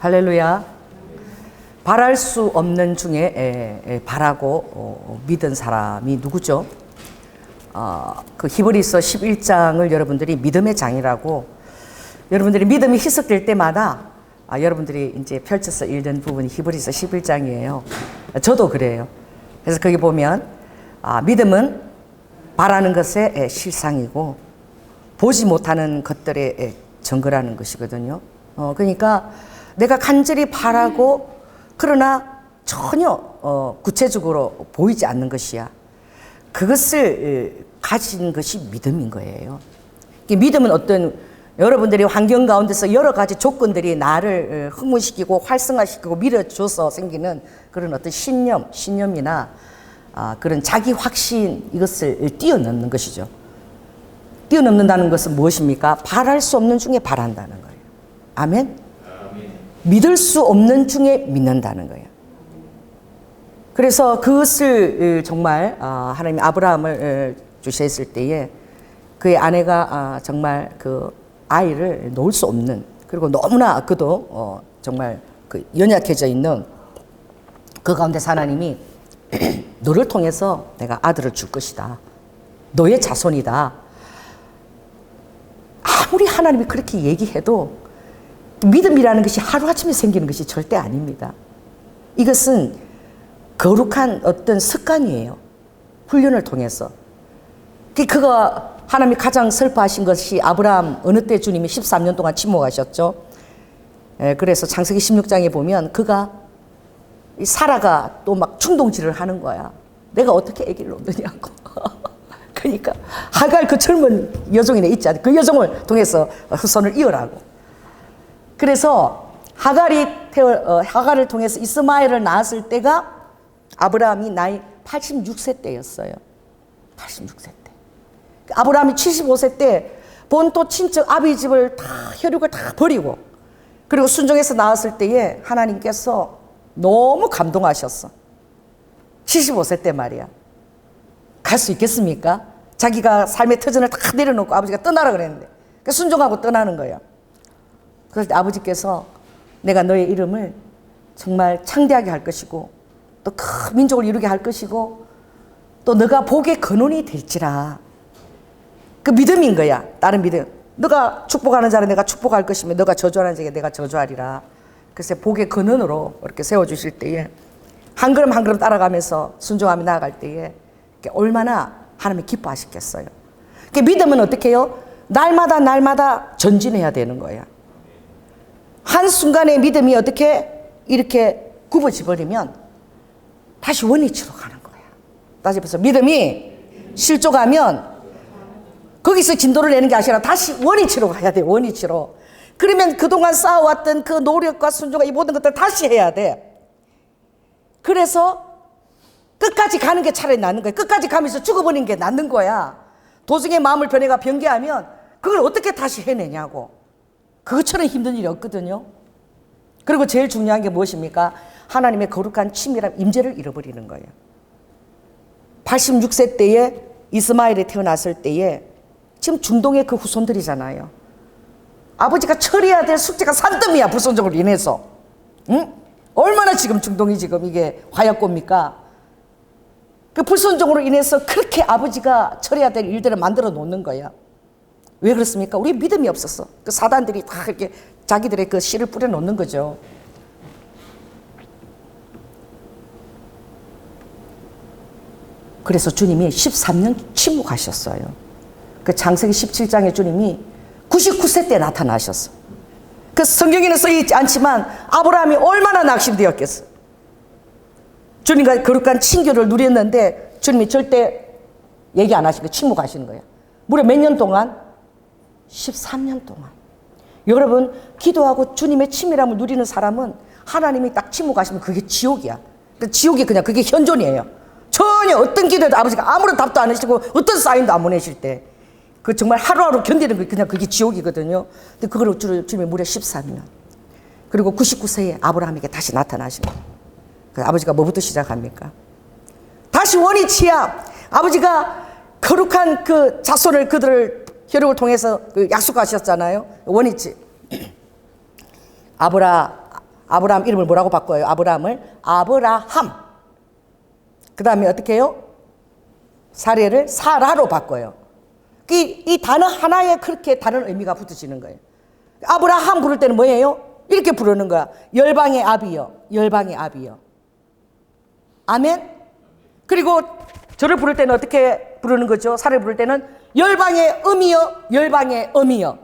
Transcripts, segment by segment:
할렐루야. 바랄 수 없는 중에 바라고 믿은 사람이 누구죠? 그 히브리서 11장을 여러분들이 믿음의 장이라고, 여러분들이 믿음이 희석될 때마다 여러분들이 이제 펼쳐서 읽는 부분이 히브리서 11장이에요. 저도 그래요. 그래서 거기 보면 믿음은 바라는 것의 실상이고 보지 못하는 것들의 증거라는 것이거든요. 그러니까 내가 간절히 바라고 그러나 전혀 구체적으로 보이지 않는 것이야. 그것을 가진 것이 믿음인 거예요. 믿음은 어떤 여러분들이 환경 가운데서 여러 가지 조건들이 나를 흥분시키고 활성화시키고 밀어줘서 생기는 그런 어떤 신념이나 그런 자기 확신, 이것을 뛰어넘는 것이죠. 뛰어넘는다는 것은 무엇입니까? 바랄 수 없는 중에 바란다는 거예요. 아멘? 믿을 수 없는 중에 믿는다는 거예요. 그래서 그것을 정말 하나님이 아브라함을 주셨을 때에 그의 아내가 정말 그 아이를 놓을 수 없는, 그리고 너무나 그도 정말 그 연약해져 있는 그 가운데서 하나님이 너를 통해서 내가 아들을 줄 것이다. 너의 자손이다. 아무리 하나님이 그렇게 얘기해도 믿음이라는 것이 하루아침에 생기는 것이 절대 아닙니다. 이것은 거룩한 어떤 습관이에요. 훈련을 통해서. 그거 하나님이 가장 슬퍼하신 것이 아브라함, 어느 때 주님이 13년 동안 침묵하셨죠. 그래서 창세기 16장에 보면 그가, 사라가 또 막 충동질을 하는 거야. 내가 어떻게 아기를 얻느냐고. 그러니까 하갈 그 젊은 여종이네 있지 않아요. 그 여종을 통해서 후손을 이어라고. 그래서 하갈을 통해서 이스마엘을 낳았을 때가 아브라함이 나이 86세 때였어요. 86세 때. 아브라함이 75세 때 본토 친척 아비 집을 다, 혈육을 다 버리고, 그리고 순종해서 나왔을 때에 하나님께서 너무 감동하셨어. 75세 때 말이야. 갈 수 있겠습니까? 자기가 삶의 터전을 다 내려놓고 아버지가 떠나라 그랬는데 순종하고 떠나는 거야. 그럴 때 아버지께서 내가 너의 이름을 정말 창대하게 할 것이고 또 큰 민족을 이루게 할 것이고 또 너가 복의 근원이 될지라. 그 믿음인 거야. 다른 믿음. 너가 축복하는 자를 내가 축복할 것이며 너가 저주하는 자에게 내가 저주하리라. 그래서 복의 근원으로 이렇게 세워주실 때에 한 걸음 한 걸음 따라가면서 순종하며 나아갈 때에 얼마나 하나님이 기뻐하시겠어요. 믿음은 어떻게 해요? 날마다 전진해야 되는 거야. 한순간에 믿음이 어떻게 이렇게 굽어져 버리면 다시 원위치로 가는 거야. 다시 해서 믿음이 실족하면 거기서 진도를 내는 게 아니라 다시 원위치로 가야 돼. 원위치로. 그러면 그동안 쌓아왔던 그 노력과 순종과 이 모든 것들을 다시 해야 돼. 그래서 끝까지 가는 게 차라리 낫는 거야. 끝까지 가면서 죽어버리는 게 낫는 거야. 도중에 마음을 변해가 변개하면 그걸 어떻게 다시 해내냐고. 그것처럼 힘든 일이 없거든요. 그리고 제일 중요한 게 무엇입니까? 하나님의 거룩한 친밀한 임재를 잃어버리는 거예요. 86세 때에 이스마엘이 태어났을 때에 지금 중동의 그 후손들이잖아요. 아버지가 처리해야 될 숙제가 산더미야. 불순종으로 인해서. 응? 얼마나 지금 중동이 지금 이게 화약고입니까? 그 불순종으로 인해서 그렇게 아버지가 처리해야 될 일들을 만들어 놓는 거야. 왜 그렇습니까? 우리 믿음이 없었어. 그 사단들이 다 이렇게 자기들의 그 씨를 뿌려 놓는 거죠. 그래서 주님이 13년 침묵하셨어요. 그 창세기 17장에 주님이 99세 때 나타나셨어. 그 성경에는 써있지 않지만 아브라함이 얼마나 낙심되었겠어. 주님과 거룩한 친교를 누렸는데 주님이 절대 얘기 안 하시고 침묵하시는 거야. 무려 몇 년 동안? 13년 동안. 여러분, 기도하고 주님의 친밀함을 누리는 사람은 하나님이 딱 침묵하시면 그게 지옥이야. 지옥이 그냥 그게 현존이에요. 전혀 어떤 기도에도 아버지가 아무런 답도 안 하시고 어떤 사인도 안 보내실 때 그 정말 하루하루 견디는 게 그냥 그게 지옥이거든요. 근데 그걸 주님이 무려 13년. 그리고 99세에 아브라함에게 다시 나타나신 거예요. 아버지가 뭐부터 시작합니까? 다시 원위치야. 아버지가 거룩한 그 자손을 그들을 혈육을 통해서 그 약속하셨잖아요. 원위치. 아브라함 이름을 뭐라고 바꿔요? 아브라함을 아브라함. 그 다음에 어떻게 해요? 사례를 사라로 바꿔요. 이 단어 하나에 그렇게 다른 의미가 붙어지는 거예요. 아브라함 부를 때는 뭐예요? 이렇게 부르는 거야. 열방의 아비여, 열방의 아비여. 아멘? 그리고 저를 부를 때는 어떻게 부르는 거죠? 사례를 부를 때는 열방의 음이여, 열방의 음이여.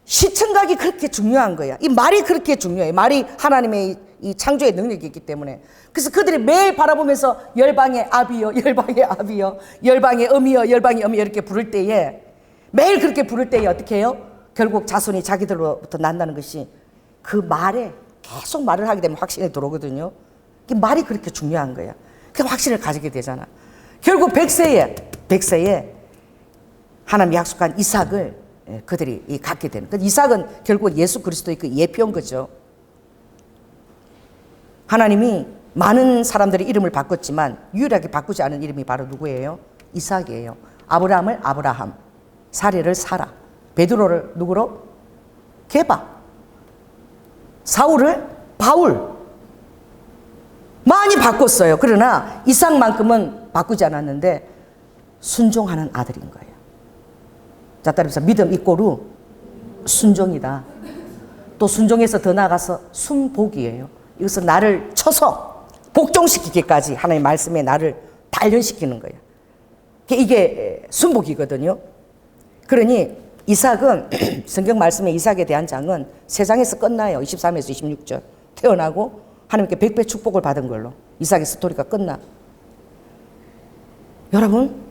시청각이 그렇게 중요한 거야. 이 말이 그렇게 중요해. 말이 하나님의 이 창조의 능력이 있기 때문에. 그래서 그들이 매일 바라보면서 열방의 아비여, 열방의 아비여, 열방의 음이여, 열방의 음이여 이렇게 부를 때에, 매일 그렇게 부를 때에 어떻게 해요? 결국 자손이 자기들로부터 난다는 것이 그 말에 계속 말을 하게 되면 확신이 들어오거든요. 말이 그렇게 중요한 거야. 그 확신을 가지게 되잖아. 결국 100세에 하나님이 약속한 이삭을 그들이 갖게 되는. 이삭은 결국 예수 그리스도의 그 예표인 거죠. 하나님이 많은 사람들의 이름을 바꿨지만 유일하게 바꾸지 않은 이름이 바로 누구예요? 이삭이에요. 아브라함을 아브라함, 사례를 사라, 베드로를 누구로? 게바, 사울을 바울. 많이 바꿨어요. 그러나 이삭만큼은 바꾸지 않았는데 순종하는 아들인 거예요. 자, 따라서 믿음 이꼬르 순종이다. 또 순종해서 더 나아가서 순복이에요. 이것은 나를 쳐서 복종시키기까지 하나님의 말씀에 나를 단련시키는 거예요. 이게 순복이거든요. 그러니 이삭은 성경 말씀에 이삭에 대한 장은 3장에서 끝나요. 23에서 26절. 태어나고 하나님께 100배 축복을 받은 걸로 이삭의 스토리가 끝나. 여러분,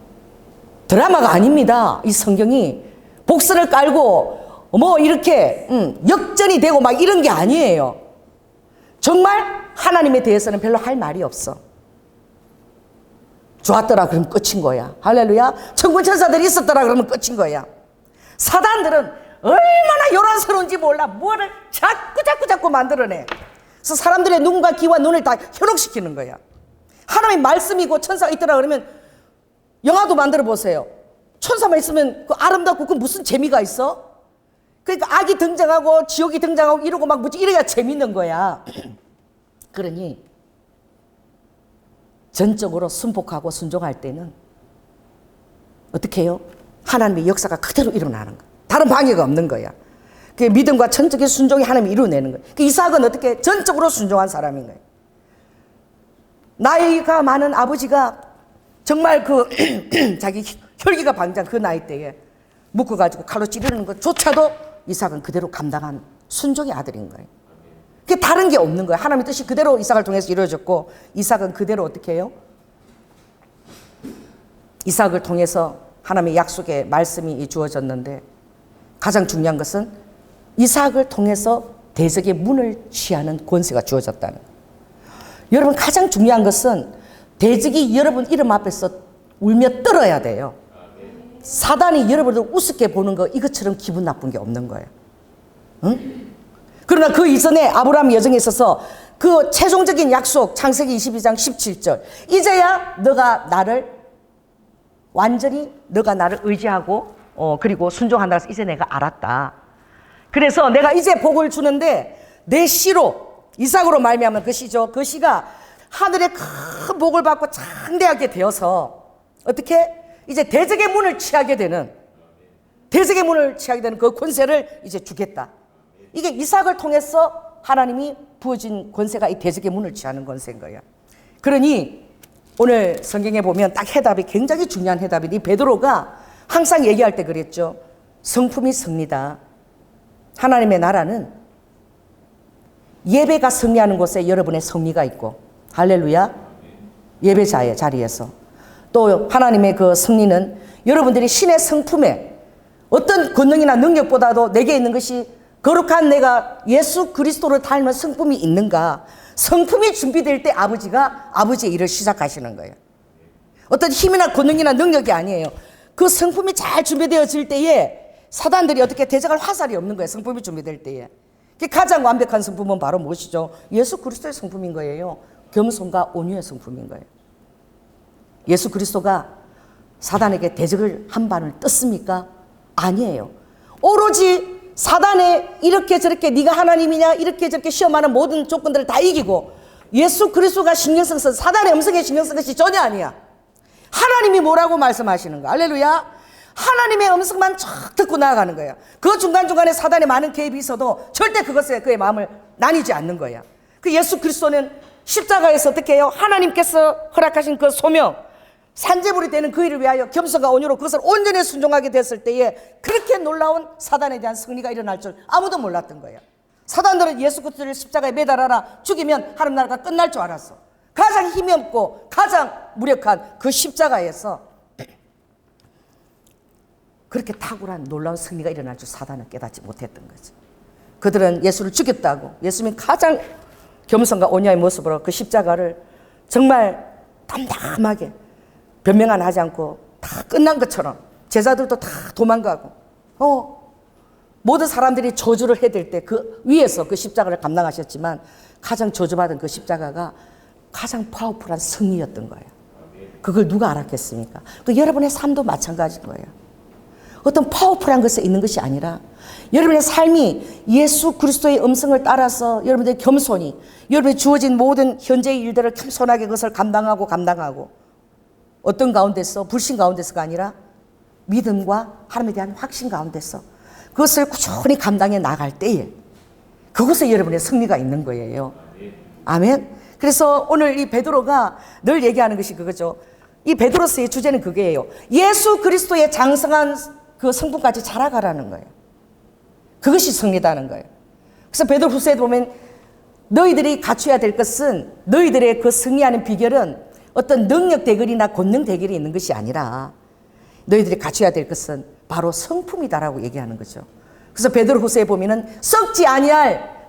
드라마가 아닙니다. 이 성경이 복선을 깔고 뭐 이렇게 역전이 되고 막 이런 게 아니에요. 정말 하나님에 대해서는 별로 할 말이 없어. 좋았더라 그러면 끝인 거야. 할렐루야. 천군 천사들이 있었더라 그러면 끝인 거야. 사단들은 얼마나 요란스러운지 몰라. 뭐를 자꾸 만들어내. 그래서 사람들의 눈과 귀와 눈을 다 현혹시키는 거야. 하나님의 말씀이고 천사가 있더라 그러면 영화도 만들어 보세요. 천사만 있으면 그 아름답고 그 무슨 재미가 있어? 그러니까 악이 등장하고 지옥이 등장하고 이러고 막 뭐지 이래야 재밌는 거야. 그러니 전적으로 순복하고 순종할 때는 어떻게 해요? 하나님의 역사가 그대로 일어나는 거야. 다른 방해가 없는 거야. 그 믿음과 전적인 순종이 하나님이 이루어내는 거예요. 그 이삭은 어떻게 전적으로 순종한 사람인 거예요. 나이가 많은 아버지가 정말 그 자기 혈기가 방장 그 나이 때에 묶어가지고 칼로 찌르는 것조차도 이삭은 그대로 감당한 순종의 아들인 거예요. 그게 다른 게 없는 거예요. 하나님의 뜻이 그대로 이삭을 통해서 이루어졌고 이삭은 그대로 어떻게 해요? 이삭을 통해서 하나님의 약속의 말씀이 주어졌는데 가장 중요한 것은 이삭을 통해서 대적의 문을 취하는 권세가 주어졌다는 거예요. 여러분, 가장 중요한 것은 대적이 여러분 이름 앞에서 울며 떨어야 돼요. 사단이 여러분을 우습게 보는 거 이것처럼 기분 나쁜 게 없는 거예요. 응? 그러나 그 이전에 아브라함 여정에 있어서 그 최종적인 약속 창세기 22장 17절 이제야 너가 나를 완전히 너가 나를 의지하고 그리고 순종한다 해서 이제 내가 알았다. 그래서 내가 이제 복을 주는데 내 씨로 이삭으로 말미암은 그 씨죠. 그 씨가 하늘의 큰 복을 받고 창대하게 되어서 어떻게 이제 대적의 문을 취하게 되는 그 권세를 이제 주겠다. 이게 이삭을 통해서 하나님이 부어진 권세가 이 대적의 문을 취하는 권세인 거예요. 그러니 오늘 성경에 보면 딱 해답이 굉장히 중요한 해답인데 베드로가 항상 얘기할 때 그랬죠. 성품이 승리다. 하나님의 나라는 예배가 승리하는 곳에 여러분의 승리가 있고 할렐루야. 예배자의 자리에서 또 하나님의 그 승리는 여러분들이 신의 성품에 어떤 권능이나 능력보다도 내게 있는 것이 거룩한 내가 예수 그리스도를 닮은 성품이 있는가. 성품이 준비될 때 아버지가 아버지의 일을 시작하시는 거예요. 어떤 힘이나 권능이나 능력이 아니에요. 그 성품이 잘 준비되어질 때에 사단들이 어떻게 대적할 화살이 없는 거예요. 성품이 준비될 때에. 가장 완벽한 성품은 바로 무엇이죠? 예수 그리스도의 성품인 거예요. 겸손과 온유의 성품인 거예요. 예수 그리스도가 사단에게 대적을 한 발을 떴습니까? 아니에요. 오로지 사단의 이렇게 저렇게 네가 하나님이냐 이렇게 저렇게 시험하는 모든 조건들을 다 이기고 예수 그리스도가 신경 쓴 것은 사단의 음성에 신경 쓴 것이 전혀 아니야. 하나님이 뭐라고 말씀하시는 거야. 할렐루야. 하나님의 음성만 쫙 듣고 나아가는 거야. 그 중간중간에 사단의 많은 개입이 있어도 절대 그것에 그의 마음을 나뉘지 않는 거야. 그 예수 그리스도는 십자가에서 어떻게 해요? 하나님께서 허락하신 그 소명, 산재물이 되는 그 일을 위하여 겸손과 온유로 그것을 온전히 순종하게 됐을 때에 그렇게 놀라운 사단에 대한 승리가 일어날 줄 아무도 몰랐던 거예요. 사단들은 예수 그리스도를 십자가에 매달아라, 죽이면 하나님 나라가 끝날 줄 알았어. 가장 힘이 없고 가장 무력한 그 십자가에서 그렇게 탁월한 놀라운 승리가 일어날 줄 사단은 깨닫지 못했던 거지. 그들은 예수를 죽였다고, 예수님이 가장 겸손과 온유의 모습으로 그 십자가를 정말 담담하게 변명 하지 않고 다 끝난 것처럼 제자들도 다 도망가고 모든 사람들이 저주를 해댈 때 그 위에서 그 십자가를 감당하셨지만 가장 저주받은 그 십자가가 가장 파워풀한 승리였던 거예요. 그걸 누가 알았겠습니까? 그 여러분의 삶도 마찬가지인 거예요. 어떤 파워풀한 것에 있는 것이 아니라 여러분의 삶이 예수 그리스도의 음성을 따라서 여러분들의 겸손히 여러분의 주어진 모든 현재의 일들을 겸손하게 그것을 감당하고 어떤 가운데서 불신 가운데서가 아니라 믿음과 하나님에 대한 확신 가운데서 그것을 꾸준히 감당해 나갈 때에 그것에 여러분의 승리가 있는 거예요. 아멘. 그래서 오늘 이 베드로가 늘 얘기하는 것이 그거죠. 이 베드로서의 주제는 그게예요. 예수 그리스도의 장성한 그 성품까지 자라가라는 거예요. 그것이 승리다는 거예요. 그래서 베드로 후서에 보면 너희들이 갖춰야 될 것은, 너희들의 그 승리하는 비결은 어떤 능력 대결이나 권능 대결이 있는 것이 아니라 너희들이 갖춰야 될 것은 바로 성품이다라고 얘기하는 거죠. 그래서 베드로 후서에 보면은 썩지 아니할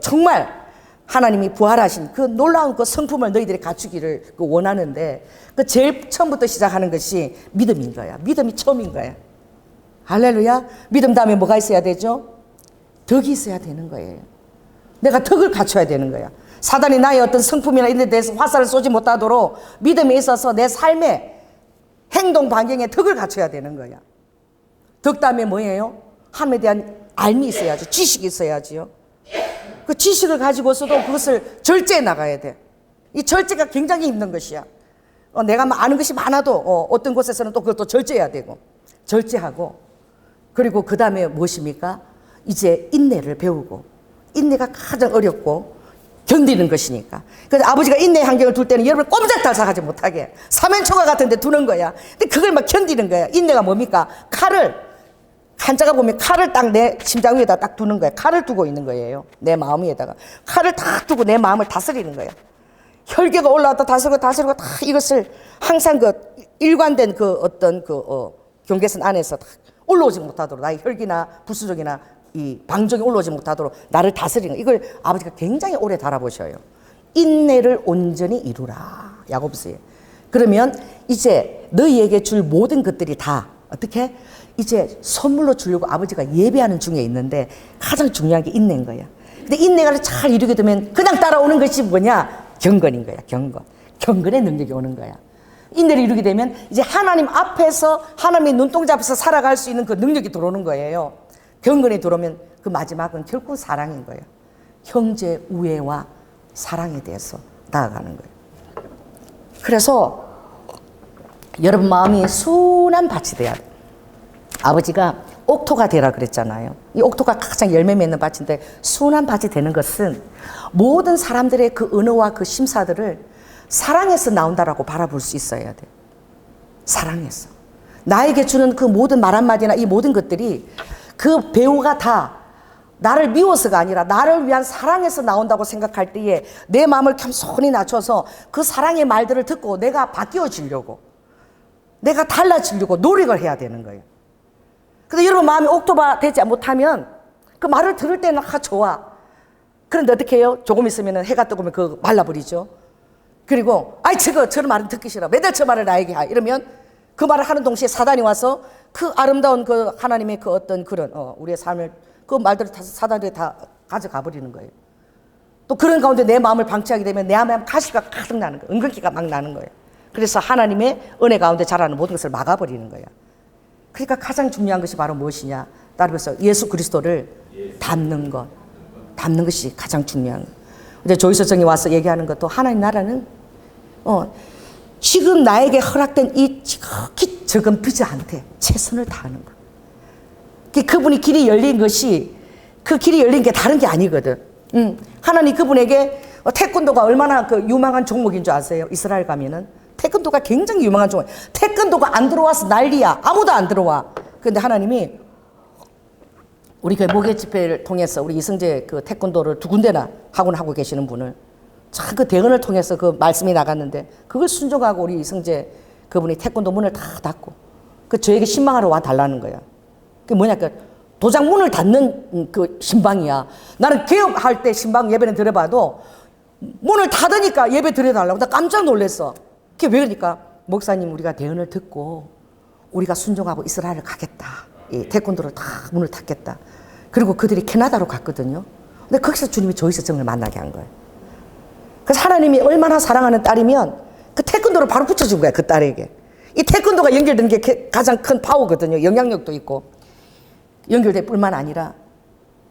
정말 하나님이 부활하신 그 놀라운 그 성품을 너희들이 갖추기를 원하는데 그 제일 처음부터 시작하는 것이 믿음인 거야. 믿음이 처음인 거야. 할렐루야. 믿음 다음에 뭐가 있어야 되죠? 덕이 있어야 되는 거예요. 내가 덕을 갖춰야 되는 거야. 사단이 나의 어떤 성품이나 이런 데 대해서 화살을 쏘지 못하도록 믿음에 있어서 내 삶의 행동 반경에 덕을 갖춰야 되는 거야. 덕 다음에 뭐예요? 하나님에 대한 알미 있어야죠. 지식이 있어야지요. 그 지식을 가지고서도 그것을 절제해 나가야 돼. 이 절제가 굉장히 힘든 것이야. 내가 아는 것이 많아도 어떤 곳에서는 또 그것도 절제해야 되고, 절제하고, 그리고 그 다음에 무엇입니까? 이제 인내를 배우고, 인내가 가장 어렵고 견디는 것이니까. 그래서 아버지가 인내의 환경을 둘 때는 여러분 꼼짝달싹하지 못하게 사면초가 같은 데 두는 거야. 근데 그걸 막 견디는 거야. 인내가 뭡니까? 한자가 보면 칼을 딱 내 심장 위에다 딱 두는 거야. 칼을 두고 있는 거예요. 내 마음 위에다가. 칼을 딱 두고 내 마음을 다스리는 거야. 혈기가 올라왔다 다스리고 다 이것을 항상 그 일관된 그 어떤 경계선 안에서 다 올라오지 못하도록 나의 혈기나 불수적이나 이 방종이 올라오지 못하도록 나를 다스리는 거야. 이걸 아버지가 굉장히 오래 달아보셔요. 인내를 온전히 이루라. 야고보서에. 그러면 이제 너희에게 줄 모든 것들이 다 어떻게? 이제 선물로 주려고 아버지가 예배하는 중에 있는데 가장 중요한 게 인내인 거야. 근데 인내가 잘 이루게 되면 그냥 따라오는 것이 뭐냐? 경건인 거야. 경건의 능력이 오는 거야. 인내를 이루게 되면 이제 하나님 앞에서 하나님의 눈동자 앞에서 살아갈 수 있는 그 능력이 들어오는 거예요. 경건이 들어오면 그 마지막은 결국 사랑인 거예요. 형제 우애와 사랑에 대해서 나아가는 거예요. 그래서 여러분 마음이 순한 밭이 돼야 돼. 아버지가 옥토가 되라 그랬잖아요. 이 옥토가 가장 열매 맺는 밭인데 순한 밭이 되는 것은 모든 사람들의 그 언어와 그 심사들을 사랑에서 나온다라고 바라볼 수 있어야 돼. 사랑에서. 나에게 주는 그 모든 말 한마디나 이 모든 것들이 그 배우가 다 나를 미워서가 아니라 나를 위한 사랑에서 나온다고 생각할 때에 내 마음을 겸손히 낮춰서 그 사랑의 말들을 듣고 내가 바뀌어지려고, 내가 달라지려고 노력을 해야 되는 거예요. 근데 여러분 마음이 옥토가 되지 못하면 그 말을 들을 때는 좋아. 그런데 어떻게 해요? 조금 있으면 해가 뜨면 그거 말라버리죠. 그리고 저런 말은 듣기 싫어. 매달 저 말을 나에게 하. 이러면 그 말을 하는 동시에 사단이 와서 그 아름다운 그 하나님의 그 어떤 그런 우리의 삶을 그 말들을 다 사단이 다 가져가 버리는 거예요. 또 그런 가운데 내 마음을 방치하게 되면 내 마음에 가시가 가득 나는 거예요. 은근기가 막 나는 거예요. 그래서 하나님의 은혜 가운데 자라는 모든 것을 막아버리는 거예요. 그러니까 가장 중요한 것이 바로 무엇이냐? 따라서 예수 그리스도를 닮는 것. 닮는 것이 가장 중요한 거예요. 근데 조이서정이 와서 얘기하는 것도 하나님 나라는 지금 나에게 허락된 이 지극히 적은 비자한테 최선을 다하는 거예요. 그분이 길이 열린 것이 그 길이 열린 게 다른 게 아니거든. 하나님 그분에게 태권도가 얼마나 그 유망한 종목인 줄 아세요? 이스라엘 가면은 태권도가 굉장히 유망한 종목. 태권도가 안 들어와서 난리야. 아무도 안 들어와. 그런데 하나님이 우리 그 목요 집회를 통해서 우리 이성재 그 태권도를 2군데나 학원하고 계시는 분을 참 그 대언을 통해서 그 말씀이 나갔는데 그걸 순종하고 우리 이성재 그분이 태권도 문을 다 닫고 그 저에게 신방하러 와 달라는 거야. 그게 뭐냐 그 도장 문을 닫는 그 신방이야. 나는 개업할 때 신방 예배는 들어봐도 문을 닫으니까 예배 드려달라고 나 깜짝 놀랐어. 그게 왜 그러니까 목사님 우리가 대언을 듣고 우리가 순종하고 이스라엘을 가겠다. 이 태권도를 다 문을 닫겠다. 그리고 그들이 캐나다로 갔거든요. 근데 거기서 주님이 조이서정을 만나게 한 거예요. 그래서 하나님이 얼마나 사랑하는 딸이면 그 태권도를 바로 붙여준 거야. 그 딸에게. 이 태권도가 연결되는 게 가장 큰 파워거든요. 영향력도 있고. 연결될 뿐만 아니라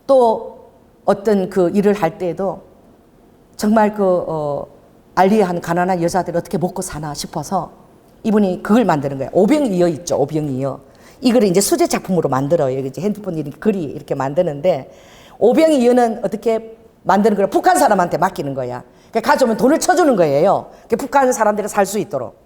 또 어떤 그 일을 할 때에도 정말 알리한 가난한 여자들이 어떻게 먹고 사나 싶어서 이분이 그걸 만드는 거예요. 오병이어 있죠. 오병이어. 이걸 이제 수제 작품으로 만들어요. 이제 핸드폰 글이 이렇게 만드는데 오병이어는 어떻게 만드는 거를 북한 사람한테 맡기는 거야. 그러니까 가져오면 돈을 쳐주는 거예요. 북한 사람들이 살 수 있도록.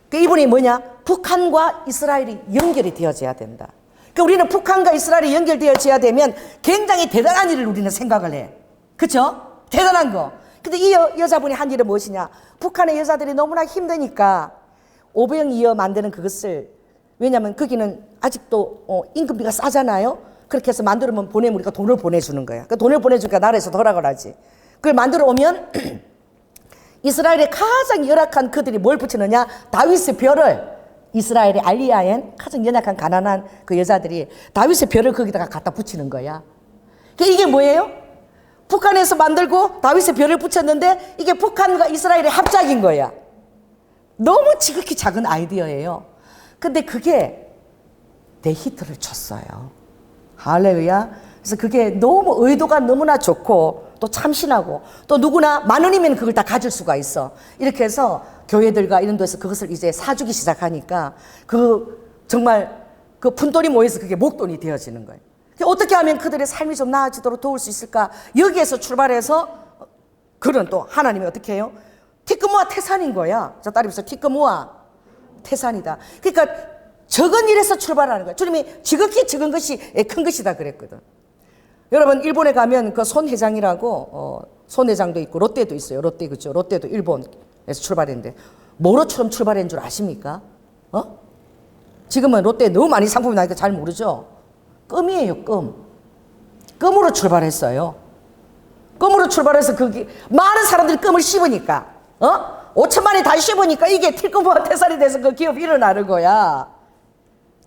그러니까 이분이 뭐냐? 북한과 이스라엘이 연결이 되어져야 된다. 그러니까 우리는 북한과 이스라엘이 연결되어져야 되면 굉장히 대단한 일을 우리는 생각을 해. 그렇죠? 대단한 거. 근데 이 여자분이 한 일은 무엇이냐? 북한의 여자들이 너무나 힘드니까 오병이어 만드는 그것을 왜냐하면 거기는 아직도 임금비가 싸잖아요. 그렇게 해서 만들면 보내면 우리가 돈을 보내주는 거야. 그 돈을 보내주니까 나라에서 허락을 하지. 그걸 만들어 오면 이스라엘의 가장 열악한 그들이 뭘 붙이느냐? 다윗의 별을 이스라엘의 알리야엔 가장 연약한 가난한 그 여자들이 다윗의 별을 거기다가 갖다 붙이는 거야. 그러니까 이게 뭐예요? 북한에서 만들고 다윗의 별을 붙였는데 이게 북한과 이스라엘의 합작인 거야. 너무 지극히 작은 아이디어예요. 근데 그게 대히트를 쳤어요. 할렐루야. 그래서 그게 너무 의도가 너무나 좋고 또 참신하고 또 누구나 만 원이면 그걸 다 가질 수가 있어. 이렇게 해서 교회들과 이런 데서 그것을 이제 사주기 시작하니까 정말 그 푼돈이 모여서 그게 목돈이 되어지는 거예요. 어떻게 하면 그들의 삶이 좀 나아지도록 도울 수 있을까? 여기에서 출발해서 그런 또 하나님이 어떻게 해요? 티끄모아 태산인 거야. 저 딸이 비서 티끄모아 태산이다. 그러니까 적은 일에서 출발하는 거야. 주님이 지극히 적은 것이 큰 것이다 그랬거든. 여러분 일본에 가면 그 손 회장이라고 손 회장도 있고 롯데도 있어요. 롯데 그죠? 롯데도 일본에서 출발했는데 뭐로처럼 출발한 줄 아십니까? 지금은 롯데 너무 많이 상품이 나니까 잘 모르죠. 껌이에요. 껌으로 출발했어요. 껌으로 출발해서 거기 많은 사람들이 껌을 씹으니까 5천만이 다 씹으니까 이게 티끌모아 태산이 돼서 그 기업이 일어나는 거야.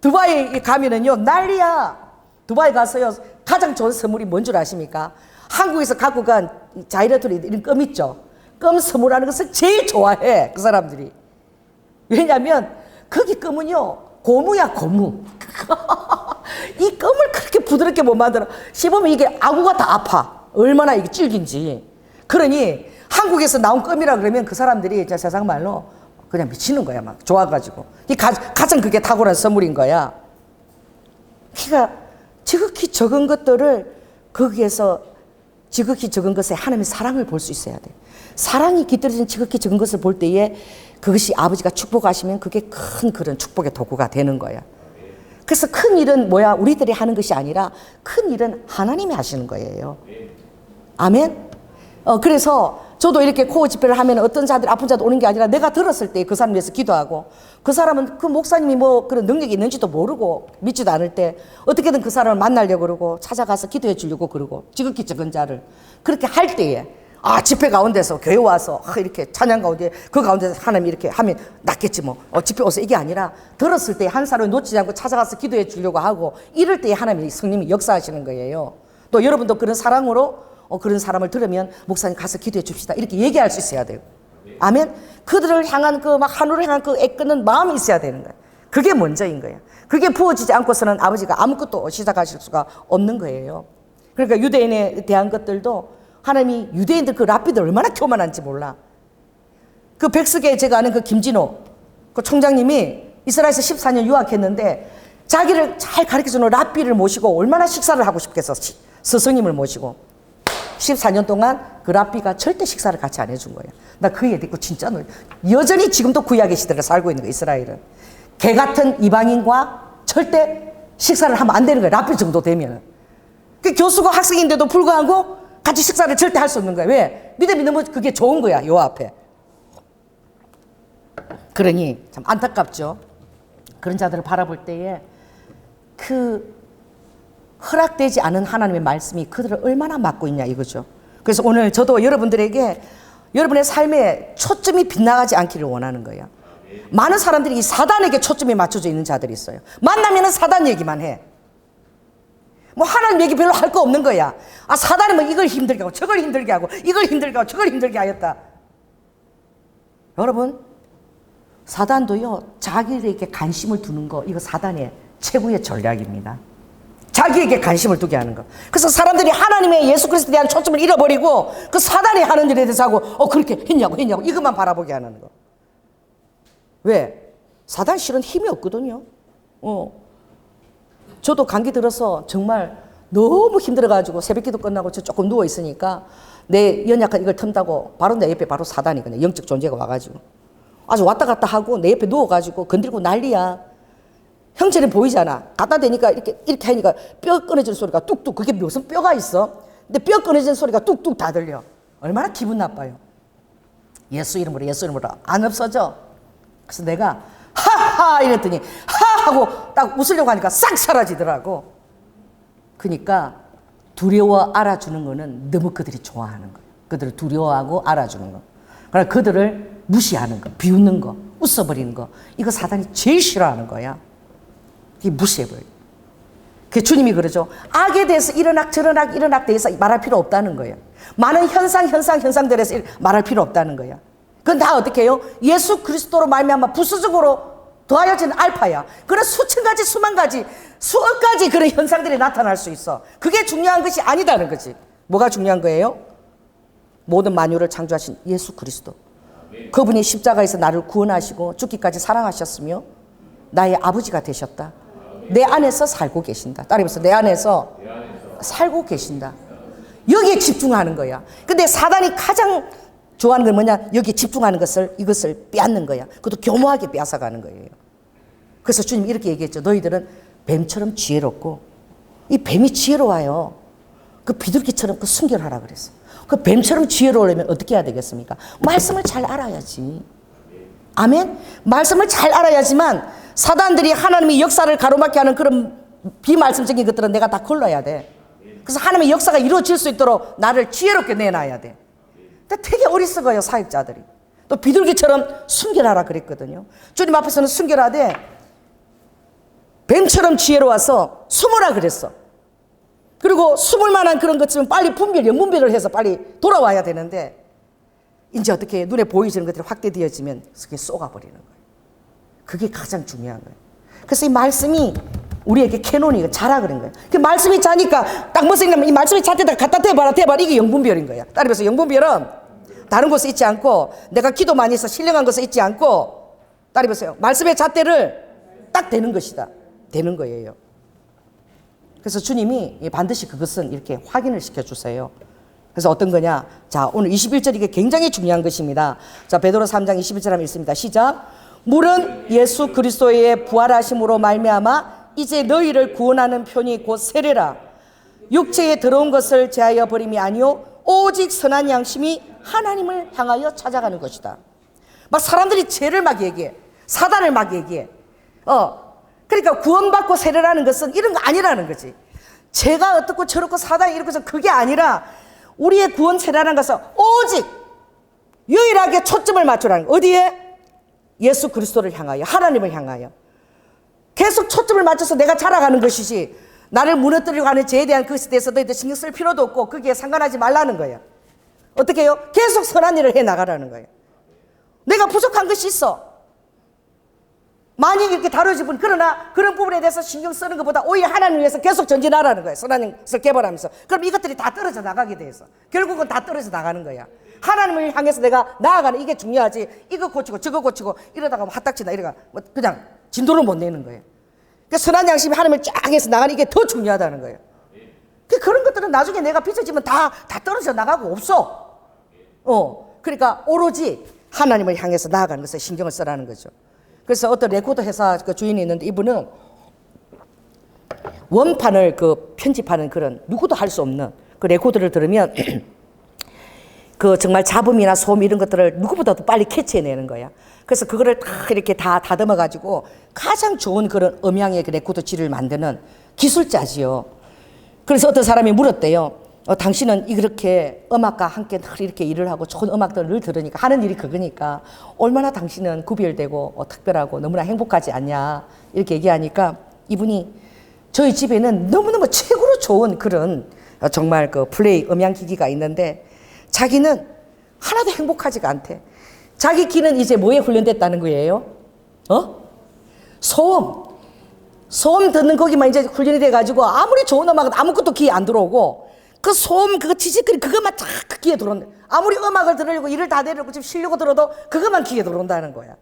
두바이 가면은요 난리야. 두바이 가서요 가장 좋은 선물이 뭔 줄 아십니까? 한국에서 갖고 간 자이로토리 이런 껌 있죠. 껌 선물하는 것을 제일 좋아해 그 사람들이. 왜냐하면 거기 껌은요 고무야 고무. 이 껌을 그렇게 부드럽게 못 만들어. 씹으면 이게 아구가 다 아파. 얼마나 이게 질긴지. 그러니 한국에서 나온 껌이라 그러면 그 사람들이 세상 말로 그냥 미치는 거야. 막 좋아가지고. 가장 그게 탁월한 선물인 거야. 그러니까 지극히 적은 것들을 거기에서 지극히 적은 것에 하나님의 사랑을 볼 수 있어야 돼. 사랑이 깃들어진 지극히 적은 것을 볼 때에 그것이 아버지가 축복하시면 그게 큰 그런 축복의 도구가 되는 거야. 그래서 큰 일은 뭐야? 우리들이 하는 것이 아니라 큰 일은 하나님이 하시는 거예요. 아멘? 그래서 저도 이렇게 코어 집회를 하면 어떤 자들, 아픈 자들 오는 게 아니라 내가 들었을 때 그 사람 위해서 기도하고 그 사람은 그 목사님이 뭐 그런 능력이 있는지도 모르고 믿지도 않을 때 어떻게든 그 사람을 만나려고 그러고 찾아가서 기도해 주려고 그러고 지극히 적은 자를 그렇게 할 때에 집회 가운데서 교회 와서 이렇게 찬양 가운데 그 가운데서 하나님이 이렇게 하면 낫겠지 뭐 집회 오서 이게 아니라 들었을 때 한 사람을 놓치지 않고 찾아가서 기도해 주려고 하고 이럴 때에 하나님이 성령이 역사하시는 거예요. 또 여러분도 그런 사랑으로 그런 사람을 들으면 목사님 가서 기도해 줍시다 이렇게 얘기할 수 있어야 돼요. 아멘. 그들을 향한 그 막 하늘을 향한 그 애끄는 마음이 있어야 되는 거예요. 그게 먼저인 거예요. 그게 부어지지 않고서는 아버지가 아무것도 시작하실 수가 없는 거예요. 그러니까 유대인에 대한 것들도 하나님이 유대인들 그 랍비들 얼마나 교만한지 몰라. 그 백석에 제가 아는 그 김진호 그 총장님이 이스라엘에서 14년 유학했는데 자기를 잘 가르쳐주는 랍비를 모시고 얼마나 식사를 하고 싶겠어. 스승님을 모시고 14년 동안 그 랍비가 절대 식사를 같이 안 해준 거예요. 나 그 얘기 듣고 진짜 여전히 지금도 구약의 시대를 살고 있는 거예요. 이스라엘은 개 같은 이방인과 절대 식사를 하면 안 되는 거예요. 랍비 정도 되면. 그 교수고 학생인데도 불구하고 같이 식사를 절대 할 수 없는 거예요. 왜? 믿음이 너무 그게 좋은 거야. 요 앞에. 그러니 참 안타깝죠. 그런 자들을 바라볼 때에 그 허락되지 않은 하나님의 말씀이 그들을 얼마나 막고 있냐 이거죠. 그래서 오늘 저도 여러분들에게 여러분의 삶에 초점이 빗나가지 않기를 원하는 거예요. 많은 사람들이 이 사단에게 초점이 맞춰져 있는 자들이 있어요. 만나면은 사단 얘기만 해. 뭐 하나님 얘기 별로 할 거 없는 거야. 아, 사단은 뭐 이걸 힘들게 하고 저걸 힘들게 하고 이걸 힘들게 하고 저걸 힘들게 하였다. 여러분, 사단도요 자기에게 관심을 두는 거, 이거 사단의 최고의 전략입니다. 자기에게 관심을 두게 하는 거. 그래서 사람들이 하나님의 예수 그리스도에 대한 초점을 잃어버리고 그 사단이 하는 일에 대해서 하고 그렇게 했냐고 이것만 바라보게 하는 거. 왜? 사단 실은 힘이 없거든요. 저도 감기 들어서 정말 너무 힘들어가지고 새벽기도 끝나고 저 조금 누워있으니까 내 연약한 이걸 틈다고 바로 내 옆에 바로 사단이거든요. 영적 존재가 와가지고 아주 왔다 갔다 하고 내 옆에 누워가지고 건들고 난리야. 형체는 보이잖아. 갖다 대니까 이렇게 하니까 뼈 끊어지는 소리가 뚝뚝. 그게 무슨 뼈가 있어? 근데 뼈 끊어지는 소리가 뚝뚝 다 들려. 얼마나 기분 나빠요. 예수 이름으로 안 없어져. 그래서 내가 하하 이랬더니 하 하고 딱 웃으려고 하니까 싹 사라지더라고. 그러니까 두려워 알아주는 거는 너무 그들이 좋아하는 거예요. 그들을 두려워하고 알아주는 거. 그러나 그들을 무시하는 거, 비웃는 거, 웃어버리는 거, 이거 사단이 제일 싫어하는 거야. 이게 무시해버려요. 그 주님이 그러죠. 악에 대해서 일어nak 대해서 말할 필요 없다는 거예요. 많은 현상들에서 말할 필요 없다는 거야. 그건 다 어떻게 해요? 예수 그리스도로 말미암아 부수적으로 더하여진 알파야. 그런 수천 가지, 수만 가지, 수억 가지 그런 현상들이 나타날 수 있어. 그게 중요한 것이 아니다는 거지. 뭐가 중요한 거예요? 모든 만유를 창조하신 예수 그리스도. 그분이 십자가에서 나를 구원하시고 죽기까지 사랑하셨으며 나의 아버지가 되셨다. 내 안에서 살고 계신다. 따라해보세요. 내 안에서 살고 계신다. 여기에 집중하는 거야. 근데 사단이 가장 좋아하는 건 뭐냐? 여기에 집중하는 이것을 빼앗는 거야. 그것도 교묘하게 빼앗아가는 거예요. 그래서 주님 이렇게 얘기했죠. 너희들은 뱀처럼 지혜롭고, 이 뱀이 지혜로워요. 그 비둘기처럼 그 순결하라 그랬어. 그 뱀처럼 지혜로우려면 어떻게 해야 되겠습니까? 말씀을 잘 알아야지. 아멘? 말씀을 잘 알아야지만 사단들이 하나님의 역사를 가로막게 하는 그런 비말씀적인 것들은 내가 다 걸러야 돼. 그래서 하나님의 역사가 이루어질 수 있도록 나를 지혜롭게 내놔야 돼. 근데 되게 어리석어요, 사역자들이. 또 비둘기처럼 순결하라 그랬거든요. 주님 앞에서는 순결하되 뱀처럼 지혜로워서 숨으라 그랬어. 그리고 숨을 만한 그런 것처럼 빨리 영분별을 해서 빨리 돌아와야 되는데 이제 어떻게 눈에 보이지는 것들이 확대되어지면 그게 쏘가버리는 거예요. 그게 가장 중요한 거예요. 그래서 이 말씀이 우리에게 캐논이고 자라 그런 거예요. 그 말씀이 자니까 딱 무슨 얘기냐면 이 말씀이 잣대다 갖다 대봐라 이게 영분별인 거야. 따라서 영분별은 다른 곳에 있지 않고 내가 기도 많이 해서 신령한 것에 있지 않고 따라해보세요. 말씀의 잣대를 딱 대는 것이다. 되는 거예요. 그래서 주님이 반드시 그것은 이렇게 확인을 시켜주세요. 그래서 어떤 거냐? 자, 오늘 21절 이게 굉장히 중요한 것입니다. 자, 베드로 3장 21절 하면 읽습니다. 시작. 물은 예수 그리스도의 부활하심으로 말미암아 이제 너희를 구원하는 편이 곧 세례라. 육체에 들어온 것을 제하여 버림이 아니요 오직 선한 양심이 하나님을 향하여 찾아가는 것이다. 막 사람들이 죄를 막 얘기해. 사단을 막 얘기해. 그러니까 구원받고 세례라는 것은 이런 거 아니라는 거지. 죄가 어떻고 저렇고 사단이 이렇고 해서 그게 아니라 우리의 구원 세례라는 것은 오직 유일하게 초점을 맞추라는 거. 어디에? 예수 그리스도를 향하여, 하나님을 향하여. 계속 초점을 맞춰서 내가 자라가는 것이지 나를 무너뜨리고 하는 죄에 대한 것에 대해서 너희들 신경 쓸 필요도 없고 거기에 상관하지 말라는 거예요. 어떻게 해요? 계속 선한 일을 해 나가라는 거예요. 내가 부족한 것이 있어. 많이 이렇게 다뤄질 뿐. 그러나 그런 부분에 대해서 신경 쓰는 것보다 오히려 하나님을 위해서 계속 전진하라는 거예요. 선한 것을 개발하면서. 그럼 이것들이 다 떨어져 나가게 돼 있어. 결국은 다 떨어져 나가는 거야. 하나님을 향해서 내가 나아가는 이게 중요하지. 이거 고치고 저거 고치고 이러다가 뭐 핫딱지나 이러가 뭐 그냥 진도를 못 내는 거예요. 그러니까 선한 양심이 하나님을 쫙 해서 나가는 이게 더 중요하다는 거예요. 그런 것들은 나중에 내가 빚어지면 다 떨어져 나가고 없어. 그러니까 오로지 하나님을 향해서 나아가는 것에 신경을 쓰라는 거죠. 그래서 어떤 레코드 회사 그 주인이 있는데 이분은 원판을 그 편집하는 그런 누구도 할 수 없는 그 레코드를 들으면 그 정말 잡음이나 소음 이런 것들을 누구보다도 빨리 캐치해내는 거야. 그래서 그거를 다 이렇게 다 다듬어 가지고 가장 좋은 그런 음향의 그 레코드지를 만드는 기술자지요. 그래서 어떤 사람이 물었대요. 당신은 이렇게 음악과 함께 늘 이렇게 일을 하고 좋은 음악들을 늘 들으니까 하는 일이 그거니까 얼마나 당신은 구별되고 특별하고 너무나 행복하지 않냐 이렇게 얘기하니까 이분이 저희 집에는 너무너무 최고로 좋은 그런 정말 그 플레이 음향기기가 있는데 자기는 하나도 행복하지가 않대. 자기 귀는 이제 뭐에 훈련됐다는 거예요? 소음 듣는 거기만 이제 훈련이 돼가지고 아무리 좋은 음악은 아무것도 귀에 안 들어오고 그 소음 그거 지직거리 그것만 쫙 귀에 들어온다. 아무리 음악을 들으려고 일을 다 내려고 지금 쉬려고 들어도 그것만 귀에 들어온다는 거야.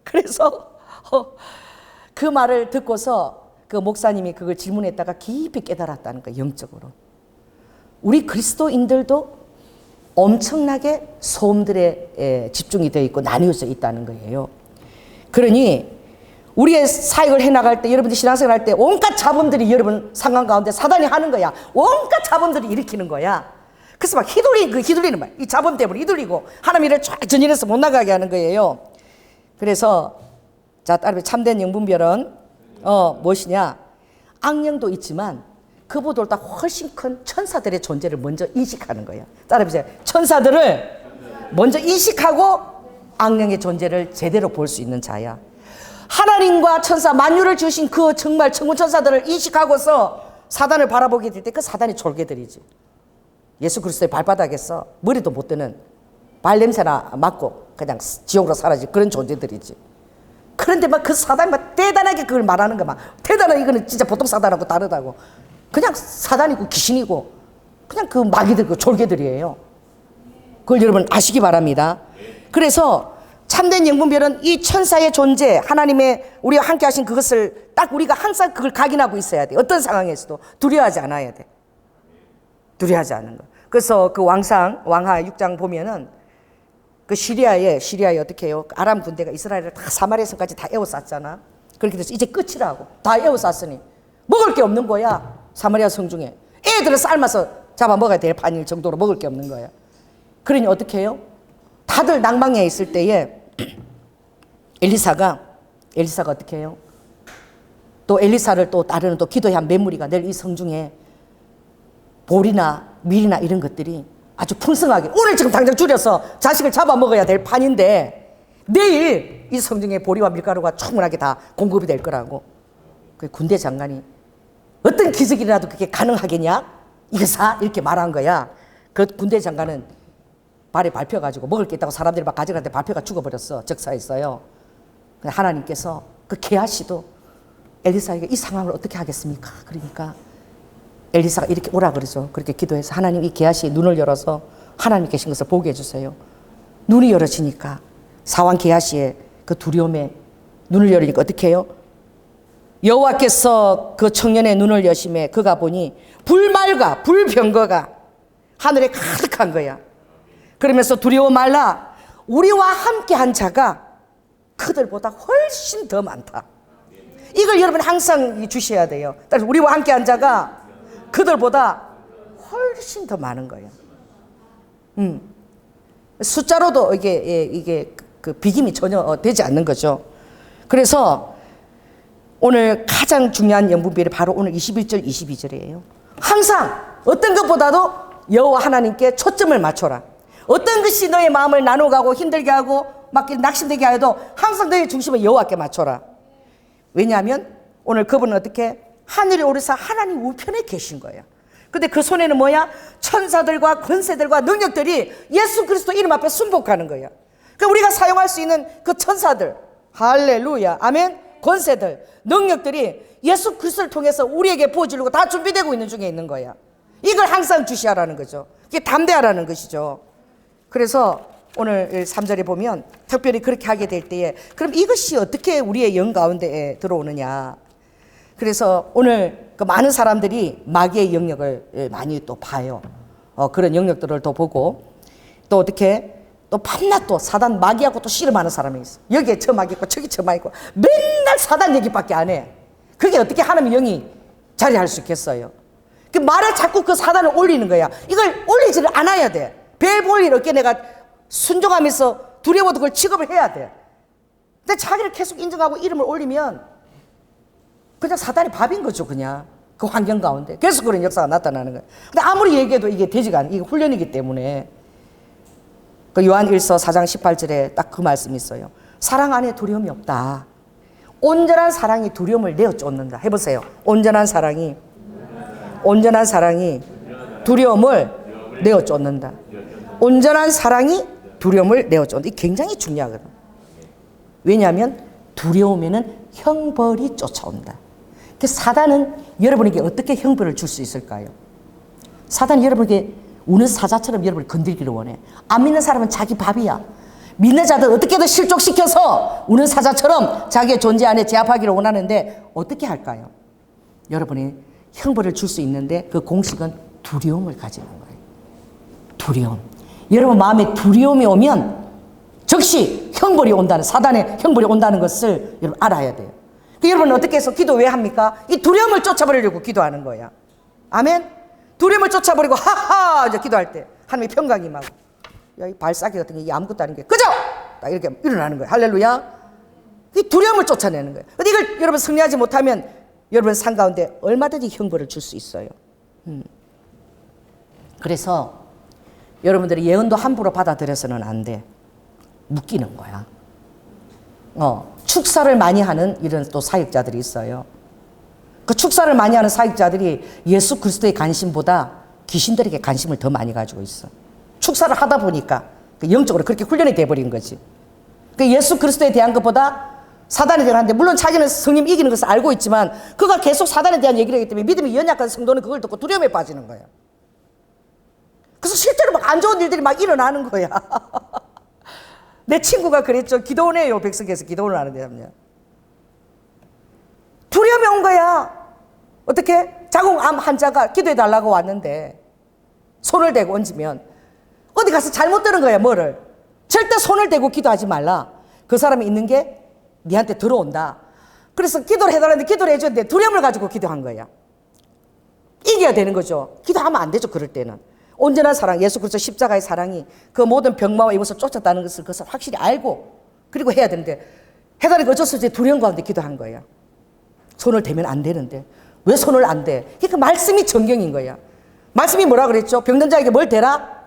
그래서 그 말을 듣고서 그 목사님이 그걸 질문했다가 깊이 깨달았다는 거야. 영적으로. 우리 그리스도인들도 엄청나게 소음들에 집중이 되어 있고 나뉘어져 있다는 거예요. 그러니 우리의 사역을 해나갈 때 여러분들 신앙생활 할 때 온갖 잡음들이 여러분 상황 가운데 사단이 하는 거야. 온갖 잡음들이 일으키는 거야. 그래서 막 휘둘리는 말. 이 잡음 때문에 휘둘리고 하나님 일을 쫙 전진해서 못 나가게 하는 거예요. 그래서 자 따라서 참된 영분별은 무엇이냐? 악령도 있지만 그보다 훨씬 큰 천사들의 존재를 먼저 인식하는 거예요. 따라해보세요. 천사들을 먼저 인식하고 악령의 존재를 제대로 볼 수 있는 자야. 하나님과 천사 만유를 주신 그 정말 천군 천사들을 인식하고서 사단을 바라보게 될 때 그 사단이 졸개들이지. 예수 그리스도의 발바닥에서 머리도 못 드는 발냄새나 맡고 그냥 지옥으로 사라질 그런 존재들이지. 그런데 막 그 사단이 막 대단하게 그걸 말하는 거 막 대단하게 이거는 진짜 보통 사단하고 다르다고. 그냥 사단이고 귀신이고 그냥 그 마귀들 그 졸개들이에요. 그걸 여러분 아시기 바랍니다. 그래서 참된 영분별은 이 천사의 존재, 하나님의 우리와 함께 하신 그것을 딱 우리가 항상 그걸 각인하고 있어야 돼. 어떤 상황에서도 두려워하지 않아야 돼. 두려워하지 않는 거. 그래서 그 왕하 6장 보면은 그 시리아에 어떻게 해요? 아람 군대가 이스라엘을 다 사마리아 성까지 다 에워쌌잖아. 그렇게 돼서 이제 끝이라고. 다 에워쌌으니 먹을 게 없는 거야. 사마리아 성 중에. 애들을 삶아서 잡아 먹어야 될 판일 정도로 먹을 게 없는 거야. 그러니 어떻게 해요? 다들 낭망에 있을 때에 엘리사가 어떻게 해요? 또 엘리사를 또 따르는 또 기도의 한 메모리가 내일 이 성중에 볼이나 밀이나 이런 것들이 아주 풍성하게 오늘 지금 당장 줄여서 자식을 잡아먹어야 될 판인데 내일 이 성중에 보리와 밀가루가 충분하게 다 공급이 될 거라고. 그 군대 장관이 어떤 기적이라도 그게 가능하겠냐? 이거 사? 이렇게 말한 거야. 그 군대 장관은 발에 밟혀가지고 먹을 게 있다고 사람들이 막 가져가는데 밟혀가 죽어버렸어. 적사했어요. 하나님께서 그 게하시도 엘리사에게 이 상황을 어떻게 하겠습니까? 그러니까 엘리사가 이렇게 오라 그러죠. 그렇게 기도해서 하나님 이 게하시의 눈을 열어서 하나님 계신 것을 보게 해주세요. 눈이 열어지니까 사왕 게하시의 그 두려움에 눈을 열으니까 어떻게 해요? 여호와께서 그 청년의 눈을 여심해 그가 보니 불말과 불병거가 하늘에 가득한 거야. 그러면서 두려워 말라. 우리와 함께한 자가 그들보다 훨씬 더 많다. 이걸 여러분 항상 주셔야 돼요. 따라서 우리와 함께한 자가 그들보다 훨씬 더 많은 거예요. 숫자로도 이게 그 비김이 전혀 되지 않는 거죠. 그래서 오늘 가장 중요한 영분별이 바로 오늘 21절 22절이에요. 항상 어떤 것보다도 여호와 하나님께 초점을 맞춰라. 어떤 것이 너의 마음을 나눠가고 힘들게 하고 막 낙심되게 하여도 항상 너의 중심을 여호와께 맞춰라. 왜냐하면 오늘 그분은 어떻게 하늘에 오르사 하나님 우편에 계신 거예요. 근데 그 손에는 뭐야? 천사들과 권세들과 능력들이 예수 그리스도 이름 앞에 순복하는 거예요. 그러니까 우리가 사용할 수 있는 그 천사들, 할렐루야, 아멘. 권세들, 능력들이 예수 그리스도를 통해서 우리에게 부어주려고 다 준비되고 있는 중에 있는 거야. 이걸 항상 주시하라는 거죠. 이게 담대하라는 것이죠. 그래서 오늘 3절에 보면 특별히 그렇게 하게 될 때에 그럼 이것이 어떻게 우리의 영 가운데에 들어오느냐. 그래서 오늘 그 많은 사람들이 마귀의 영역을 많이 또 봐요. 그런 영역들을 또 보고 또 어떻게 또 밤낮 또 사단 마귀하고 또 씨름하는 사람이 있어. 여기에 저 마귀 있고 저기 저 마귀 있고 맨날 사단 얘기밖에 안 해. 그게 어떻게 하나님의 영이 자리할 수 있겠어요? 그 말에 자꾸 그 사단을 올리는 거야. 이걸 올리지를 않아야 돼. 벨볼일 어깨 내가 순종하면서 두려워도 그걸 취급을 해야 돼. 근데 자기를 계속 인정하고 이름을 올리면 그냥 사단이 밥인 거죠. 그냥 그 환경 가운데 계속 그런 역사가 나타나는 거예요. 근데 아무리 얘기해도 이게 되지가 않아요. 이게 훈련이기 때문에. 그 요한 1서 4장 18절에 딱 그 말씀이 있어요. 사랑 안에 두려움이 없다. 온전한 사랑이 두려움을 내어 쫓는다. 해보세요. 온전한 사랑이 두려움을 내어 쫓는다. 온전한 사랑이 두려움을 내어 쫓는다. 이게 굉장히 중요하거든. 왜냐하면 두려움에는 형벌이 쫓아온다. 그 사단은 여러분에게 어떻게 형벌을 줄 수 있을까요? 사단이 여러분에게 우는 사자처럼 여러분을 건들기를 원해. 안 믿는 사람은 자기 밥이야. 믿는 자들 어떻게든 실족시켜서 우는 사자처럼 자기의 존재 안에 제압하기를 원하는데 어떻게 할까요? 여러분이 형벌을 줄 수 있는데 그 공식은 두려움을 가지는 거예요. 두려움. 여러분 마음에 두려움이 오면 즉시 형벌이 온다는, 사단의 형벌이 온다는 것을 여러분 알아야 돼요. 여러분은 어떻게 해서 기도 왜 합니까? 이 두려움을 쫓아버리려고 기도하는 거야. 아멘? 두려움을 쫓아버리고 하하 이제 기도할 때 하나님의 평강이 막 야, 이 발싸기 같은 게 아무것도 아닌 게 그죠? 딱 이렇게 일어나는 거예요. 할렐루야. 이 두려움을 쫓아내는 거예요. 근데 이걸 여러분 승리하지 못하면 여러분 삶 가운데 얼마든지 형벌을 줄 수 있어요. 그래서 여러분들이 예언도 함부로 받아들여서는 안 돼. 묶이는 거야. 축사를 많이 하는 이런 또 사역자들이 있어요. 그 축사를 많이 하는 사역자들이 예수 그리스도의 관심보다 귀신들에게 관심을 더 많이 가지고 있어. 축사를 하다 보니까 영적으로 그렇게 훈련이 돼버린 거지. 그 예수 그리스도에 대한 것보다 사단에 대한 하는데 물론 자기는 성령 이기는 것을 알고 있지만 그가 계속 사단에 대한 얘기를 하기 때문에 믿음이 연약한 성도는 그걸 듣고 두려움에 빠지는 거예요. 그래서 실제로 막 안 좋은 일들이 막 일어나는 거야. 내 친구가 그랬죠. 기도원이에요. 백석에서 기도원을 하는데 두려움이 온 거야. 어떻게? 자궁암 환자가 기도해 달라고 왔는데 손을 대고 얹으면 어디 가서 잘못 들은 거야. 뭐를? 절대 손을 대고 기도하지 말라. 그 사람이 있는 게 니한테 들어온다. 그래서 기도를 해달라는데 기도를 해줬는데 두려움을 가지고 기도한 거야. 이겨야 되는 거죠. 기도하면 안 되죠. 그럴 때는. 온전한 사랑, 예수 그리스도 십자가의 사랑이 그 모든 병마와 이것을 쫓았다는 것을 그것을 확실히 알고 그리고 해야 되는데 해달라니까 어쩔 수 없이 두려움 가운데 기도한 거예요. 손을 대면 안 되는데 왜 손을 안 대? 그러니까 말씀이 정경인 거야. 말씀이 뭐라 그랬죠? 병든 자에게 뭘 대라?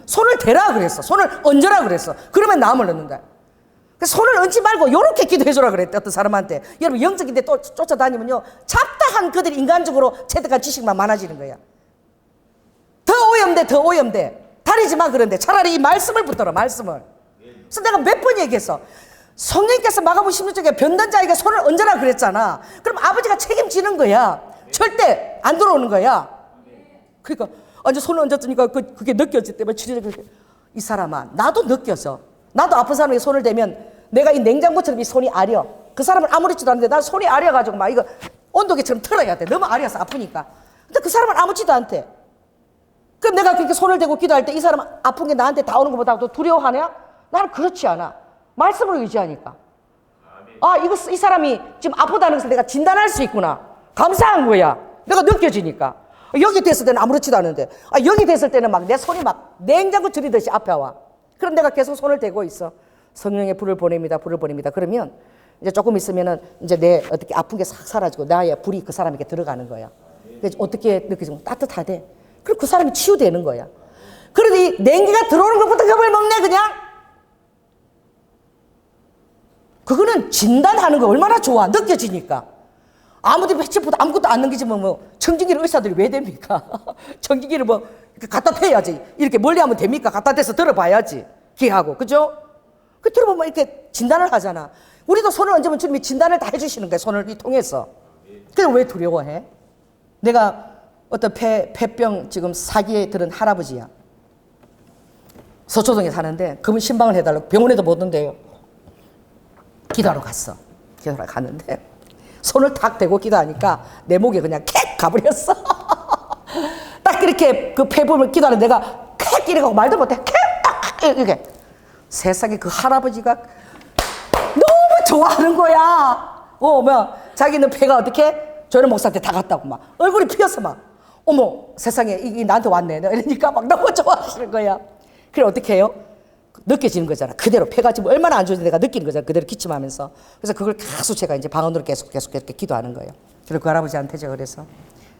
손을 대라 그랬어. 손을 얹어라 그랬어. 그러면 나음을 얻는다. 손을 얹지 말고 요렇게 기도해줘라 그랬대. 어떤 사람한테. 여러분 영적인데 또 쫓아다니면요 잡다한 그들이 인간적으로 체득한 지식만 많아지는 거야. 더 오염돼. 다니지 마 그런데 차라리 이 말씀을 붙들어. 말씀을. 그래서 내가 몇 번 얘기했어. 성령님께서 마가복음 16장에 변된 자에게 손을 얹어라 그랬잖아. 그럼 아버지가 책임지는 거야. 절대 안 들어오는 거야. 그러니까 이제 손을 얹었으니까 그게 느껴질 때만 이 사람아 나도 느껴져. 나도 아픈 사람에게 손을 대면 내가 이 냉장고처럼 이 손이 아려. 그 사람은 아무렇지도 않은데 난 손이 아려가지고 막 이거 온도계처럼 틀어야 돼. 너무 아려서 아프니까. 근데 그 사람은 아무렇지도 않대. 그럼 내가 그렇게 손을 대고 기도할 때 이 사람 아픈 게 나한테 다 오는 것보다 더 두려워하냐? 나는 그렇지 않아. 말씀을 의지하니까. 아, 이 사람이 지금 아프다는 것을 내가 진단할 수 있구나. 감사한 거야. 내가 느껴지니까. 여기 됐을 때는 아무렇지도 않은데, 여기 됐을 때는 막 내 손이 막 냉장고 들이듯이 앞에 와. 그럼 내가 계속 손을 대고 있어. 성령의 불을 보냅니다. 불을 보냅니다. 그러면 이제 조금 있으면은 이제 내 어떻게 아픈 게 싹 사라지고 나의 불이 그 사람에게 들어가는 거야. 그래서 어떻게 느껴지면 따뜻하대. 그리고 그 사람이 치유되는 거야. 그러니 냉기가 들어오는 것부터 겁을 먹네 그냥. 그거는 진단하는 거 얼마나 좋아. 느껴지니까. 아무도 배치보다 아무것도 안 넘기지만 뭐 청진기를 의사들이 왜 됩니까? 청진기를 뭐 갖다 대야지. 이렇게 멀리 하면 됩니까? 갖다 대서 들어봐야지. 기하고 그죠? 그 들어보면 이렇게 진단을 하잖아. 우리도 손을 얹으면 주님이 진단을 다 해주시는 거예요. 손을 통해서. 그래서 왜 두려워해? 내가 어떤 폐병 지금 사기에 들은 할아버지야. 서초동에 사는데 그분 신방을 해달라고 병원에도 못 온대요. 기도하러 갔어. 기도하러 갔는데 손을 탁 대고 기도하니까 내 목에 그냥 캣 가버렸어. 딱 이렇게 그 폐부를 기도하는 내가 캣 이래가고 말도 못해. 캣 이렇게. 세상에 그 할아버지가 너무 좋아하는 거야. 자기는 폐가 어떻게 조현원 목사한테 다 갔다고 막 얼굴이 피었어 막. 어머 세상에 이게 나한테 왔네. 이러니까 막 너무 좋아하시는 거야. 그래 어떻게 해요? 느껴지는 거잖아. 그대로 폐가 지금 얼마나 안 좋은지 내가 느끼는 거잖아. 그대로 기침하면서. 그래서 그걸 계속 제가 이제 방언으로 계속 이렇게 기도하는 거예요. 그리고 그 할아버지한테 제가 그래서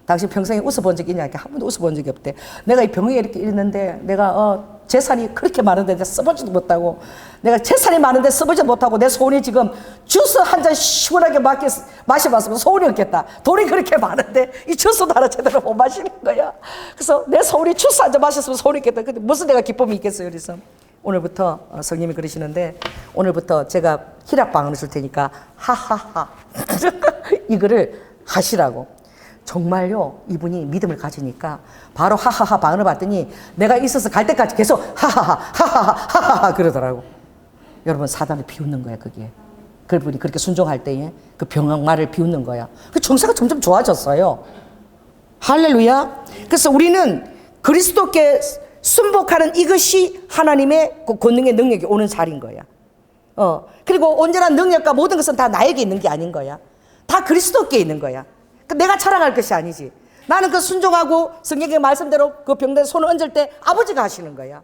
당신 평생에 웃어본 적이 있냐? 한 번도 웃어본 적이 없대. 내가 이 병에 이렇게 있는데 내가 재산이 그렇게 많은데 내가 써보지도 못하고 내가 재산이 많은데 써보지도 못하고 내 소원이 지금 주스 한 잔 시원하게 마셔봤으면 소원이 없겠다. 돈이 그렇게 많은데 이 주스도 하나 제대로 못 마시는 거야. 그래서 내 소원이 주스 한 잔 마셨으면 소원이 있겠다. 근데 무슨 내가 기쁨이 있겠어요. 그래서 오늘부터 성님이 그러시는데 오늘부터 제가 희락방언을 줄 테니까 하하하 이거를 하시라고. 정말요 이분이 믿음을 가지니까 바로 하하하 방언을 받더니 내가 있어서 갈 때까지 계속 하하하 하하하 하하하 그러더라고. 여러분 사단을 비웃는 거야 그게. 그분이 그렇게 순종할 때에 그 병말을 비웃는 거야. 그 정세가 점점 좋아졌어요. 할렐루야. 그래서 우리는 그리스도께 순복하는 이것이 하나님의 그 권능의 능력이 오는 자리인 거야. 그리고 온전한 능력과 모든 것은 다 나에게 있는 게 아닌 거야. 다 그리스도께 있는 거야. 내가 자랑할 것이 아니지. 나는 그 순종하고 성경의 말씀대로 그 병든 손을 얹을 때 아버지가 하시는 거야.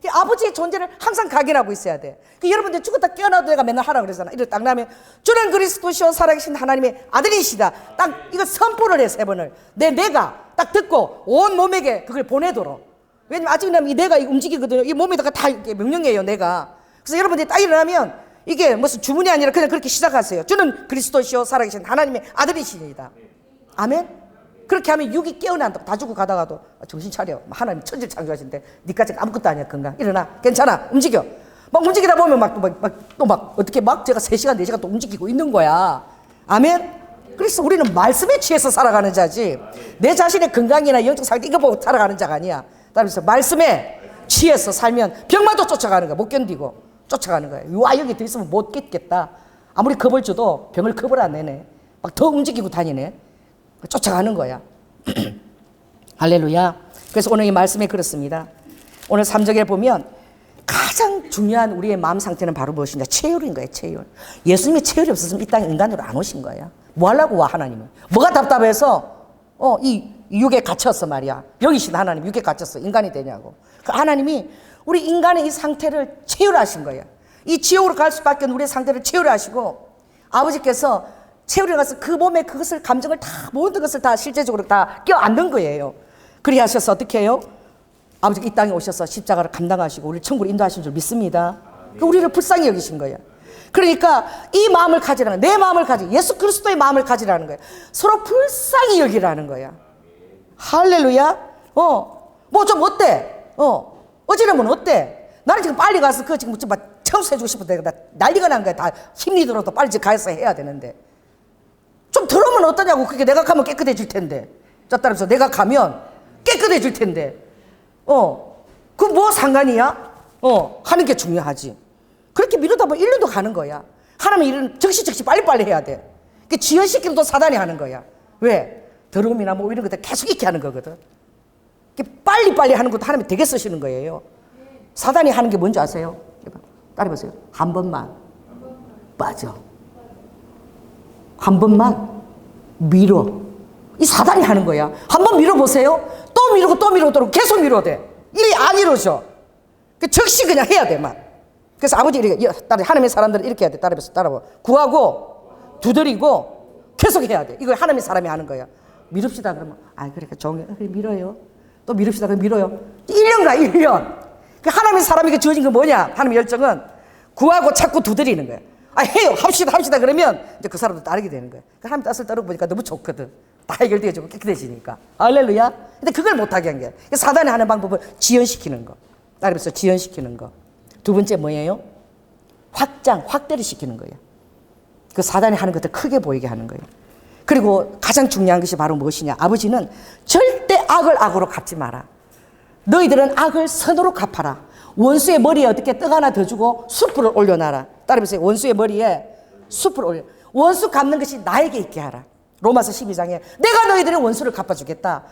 아버지의 존재를 항상 각인하고 있어야 돼. 여러분들 죽었다 깨어나도 내가 맨날 하라고 그러잖아. 이렇게 딱 나면 주는 그리스도시요 살아계신 하나님의 아들이시다. 딱 이거 선포를 해 3번을. 내가 딱 듣고 온 몸에게 그걸 보내도록. 왜냐면 아직 이 내가 움직이거든요. 이 몸에다가 다 명령해요 내가. 그래서 여러분들이 딱 일어나면 이게 무슨 주문이 아니라 그냥 그렇게 시작하세요. 주는 그리스도시요 살아계신 하나님의 아들이시니다. 아멘? 그렇게 하면 육이 깨어난다. 다 죽고 가다가도 정신 차려. 하나님 천지를 창조하신데 니까지 아무것도 아니야 건강. 일어나. 괜찮아. 움직여. 막 움직이다 보면 또 어떻게 제가 3시간 4시간 또 움직이고 있는 거야. 아멘? 그래서 우리는 말씀에 취해서 살아가는 자지 내 자신의 건강이나 영적 상태 이거 보고 살아가는 자가 아니야. 따라서 말씀에 취해서 살면 병마도 쫓아가는 거야. 못 견디고 쫓아가는 거야. 와 여기 더 있으면 못 깼겠다. 아무리 겁을 줘도 병을 겁을 안 내네. 막 더 움직이고 다니네. 쫓아가는 거야. 할렐루야. 그래서 오늘 이 말씀에 그렇습니다. 오늘 3절에 보면 가장 중요한 우리의 마음 상태는 바로 무엇이냐? 체혈인 거예요. 체혈. 예수님이 체혈이 없었으면 이 땅에 인간으로 안 오신 거야. 뭐 하려고 와 하나님은. 뭐가 답답해서 이 육에 갇혔어 말이야. 영이신 하나님 육에 갇혔어. 인간이 되냐고. 그 하나님이 우리 인간의 이 상태를 체혈하신 거야. 이 지옥으로 갈 수밖에 없는 우리의 상태를 체혈하시고 아버지께서 체험에 가서 그 몸에 그것을 감정을 다 모든 것을 다 실제적으로 다 껴안는 거예요. 그리 하셔서 어떻게 해요? 아버지가 이 땅에 오셔서 십자가를 감당하시고 우리를 천국으로 인도하신 줄 믿습니다. 우리를 불쌍히 여기신 거예요. 그러니까 이 마음을 가지라는 거예요. 내 마음을 가지 예수 그리스도의 마음을 가지라는 거예요. 서로 불쌍히 여기라는 거야. 할렐루야. 뭐 좀 어때? 어지러면 어때? 나는 지금 빨리 가서 그 지금 막 청소해주고 싶은데 나 난리가 난 거야. 다 힘이 들어도 빨리 지금 가서 해야 되는데. 좀 들어오면 어떠냐고. 그게 내가 가면 깨끗해질 텐데. 자 따라서 내가 가면 깨끗해질 텐데. 그 뭐 상관이야? 하는 게 중요하지. 그렇게 미루다 보면 1년도 가는 거야. 하나님 일은 즉시 빨리빨리 해야 돼. 그 지연시키는 또 사단이 하는 거야. 왜? 더러움이나 뭐 이런 것들 계속 익게 하는 거거든. 빨리빨리 하는 것도 하나님이 되게 쓰시는 거예요. 사단이 하는 게 뭔지 아세요? 따라해보세요. 한 번만. 맞아. 한 번만 밀어. 이 사단이 하는 거야. 한 번 밀어보세요. 또 미루고 또 미루고 계속 밀어야 돼. 일이 안 이루어져. 즉시 그냥 해야 돼, 막. 그래서 아버지 이렇게, 하나님의 사람들은 이렇게 해야 돼. 따라해보세요. 따라봐. 구하고, 두드리고, 계속 해야 돼. 이걸 하나님의 사람이 하는 거야. 미룹시다. 그러면, 그러니까 밀어요. 또 미룹시다. 그럼 밀어요. 1년 가, 1년. 하나님의 사람에게 주어진 게 뭐냐? 하나님의 열정은 구하고 찾고 두드리는 거야. 해요. 합시다. 그러면 이제 그 사람도 따르게 되는 거야. 하나님 뜻을 따르고 보니까 너무 좋거든. 다 해결되어지고 깨끗해지니까. 할렐루야. 근데 그걸 못하게 한 거야. 사단이 하는 방법은 지연시키는 거. 따라해서 지연시키는 거. 두 번째 뭐예요? 확대를 시키는 거예요. 그 사단이 하는 것들 크게 보이게 하는 거예요. 그리고 가장 중요한 것이 바로 무엇이냐? 아버지는 절대 악을 악으로 갚지 마라. 너희들은 악을 선으로 갚아라. 원수의 머리에 어떻게 떡 하나 더 주고 숯불을 올려놔라. 따라해보세요. 원수의 머리에 숯불을 올려. 원수 갚는 것이 나에게 있게 하라. 로마서 12장에 내가 너희들의 원수를 갚아주겠다.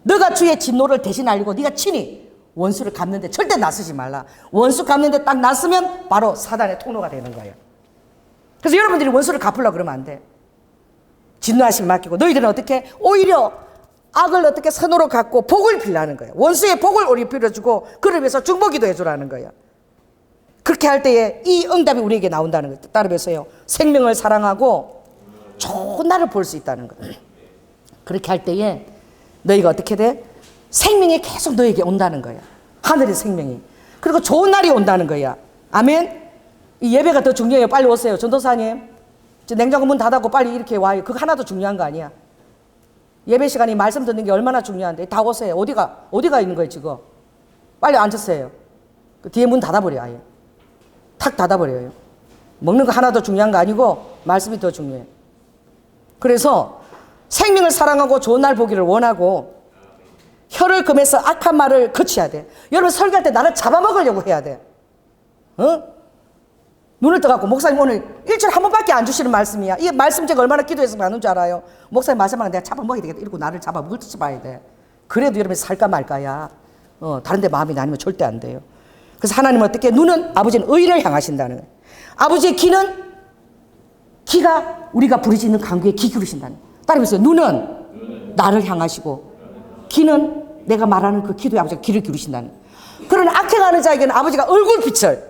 너가 주의 진노를 대신 알고 네가 친히 원수를 갚는데 절대 나서지 말라. 원수 갚는데 딱 나서면 바로 사단의 통로가 되는 거예요. 그래서 여러분들이 원수를 갚으려고 그러면 안 돼. 진노하심 맡기고 너희들은 어떻게 오히려 악을 어떻게 선으로 갚고 복을 빌라는 거예요. 원수의 복을 우리 빌어주고 그를 위해서 중보기도 해주라는 거예요. 그렇게 할 때에 이 응답이 우리에게 나온다는 거예요. 따라해서요. 생명을 사랑하고 좋은 날을 볼 수 있다는 거예요. 그렇게 할 때에 너희가 어떻게 돼? 생명이 계속 너에게 온다는 거야. 하늘의 생명이. 그리고 좋은 날이 온다는 거야. 아멘. 이 예배가 더 중요해요. 빨리 오세요. 전도사님. 냉장고 문 닫았고 빨리 이렇게 와요. 그거 하나도 중요한 거 아니야. 예배 시간이 말씀 듣는 게 얼마나 중요한데. 다 오세요. 어디가 있는 거예요 지금. 빨리 앉으세요. 그 뒤에 문 닫아버려 아예. 탁 닫아버려요. 먹는 거 하나도 중요한 거 아니고 말씀이 더 중요해요. 그래서 생명을 사랑하고 좋은 날 보기를 원하고 혀를 금해서 악한 말을 거쳐야 돼. 여러분 설교할 때 나를 잡아먹으려고 해야 돼. 눈을 떠갖고 목사님 오늘 일주일에 한 번밖에 안 주시는 말씀이야. 이 말씀 제가 얼마나 기도해서 많은 줄 알아요. 목사님 말씀하면 내가 잡아먹어야 되겠다. 이러고 나를 잡아먹을 듯이 봐야 돼. 그래도 여러분이 살까 말까야. 다른 데 마음이 나뉘면 절대 안 돼요. 그래서 하나님은 어떻게? 눈은 아버지는 의를 향하신다는 거예요. 아버지의 귀가 우리가 부르짖는 간구에 귀 기울이신다는 거예요. 따라해보세요. 눈은 나를 향하시고 귀는 내가 말하는 그 기도에 아버지가 귀를 기울이신다는 거예요. 그러나 악행하는 자에게는 아버지가 얼굴빛을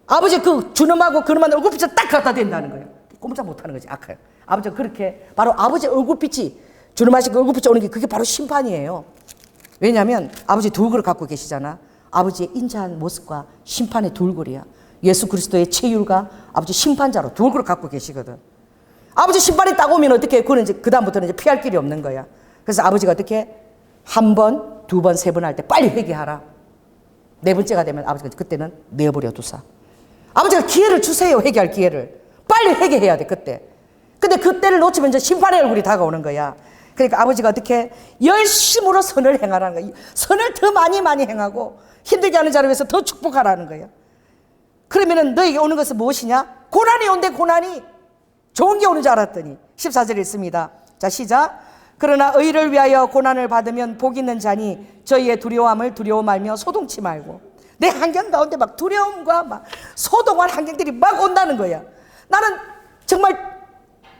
아버지 그 주름하고 그름한 얼굴빛을 딱 갖다 댄다는 거예요. 꼼짝 못하는 거지 악행. 아버지가 그렇게 바로 아버지 얼굴빛이 주름하시고 얼굴빛이 오는 게 그게 바로 심판이에요. 왜냐하면 아버지 두 얼굴을 갖고 계시잖아. 아버지의 인자한 모습과 심판의 두 얼굴이야. 예수 그리스도의 체율과 아버지 심판자로 두 얼굴을 갖고 계시거든. 아버지 심판이 딱 오면 어떻게? 그는 이제 그다음부터는 이제 피할 길이 없는 거야. 그래서 아버지가 어떻게? 한 번, 두 번, 세 번 할 때 빨리 회개하라. 네 번째가 되면 아버지가 그때는 내어버려 두사. 아버지가 기회를 주세요. 회개할 기회를. 빨리 회개해야 돼 그때. 근데 그때를 놓치면 이제 심판의 얼굴이 다가오는 거야. 그러니까 아버지가 어떻게? 열심으로 선을 행하라는 거야. 선을 더 많이 행하고 힘들게 하는 자를 위해서 더 축복하라는 거야. 그러면은 너에게 오는 것은 무엇이냐? 고난이 온대. 고난이. 좋은 게 오는 줄 알았더니 14절에 있습니다. 자 시작. 그러나 의를 위하여 고난을 받으면 복 있는 자니 저희의 두려움을 두려워 말며 소동치 말고. 내 환경 가운데 막 두려움과 막 소동한 환경들이 막 온다는 거야. 나는 정말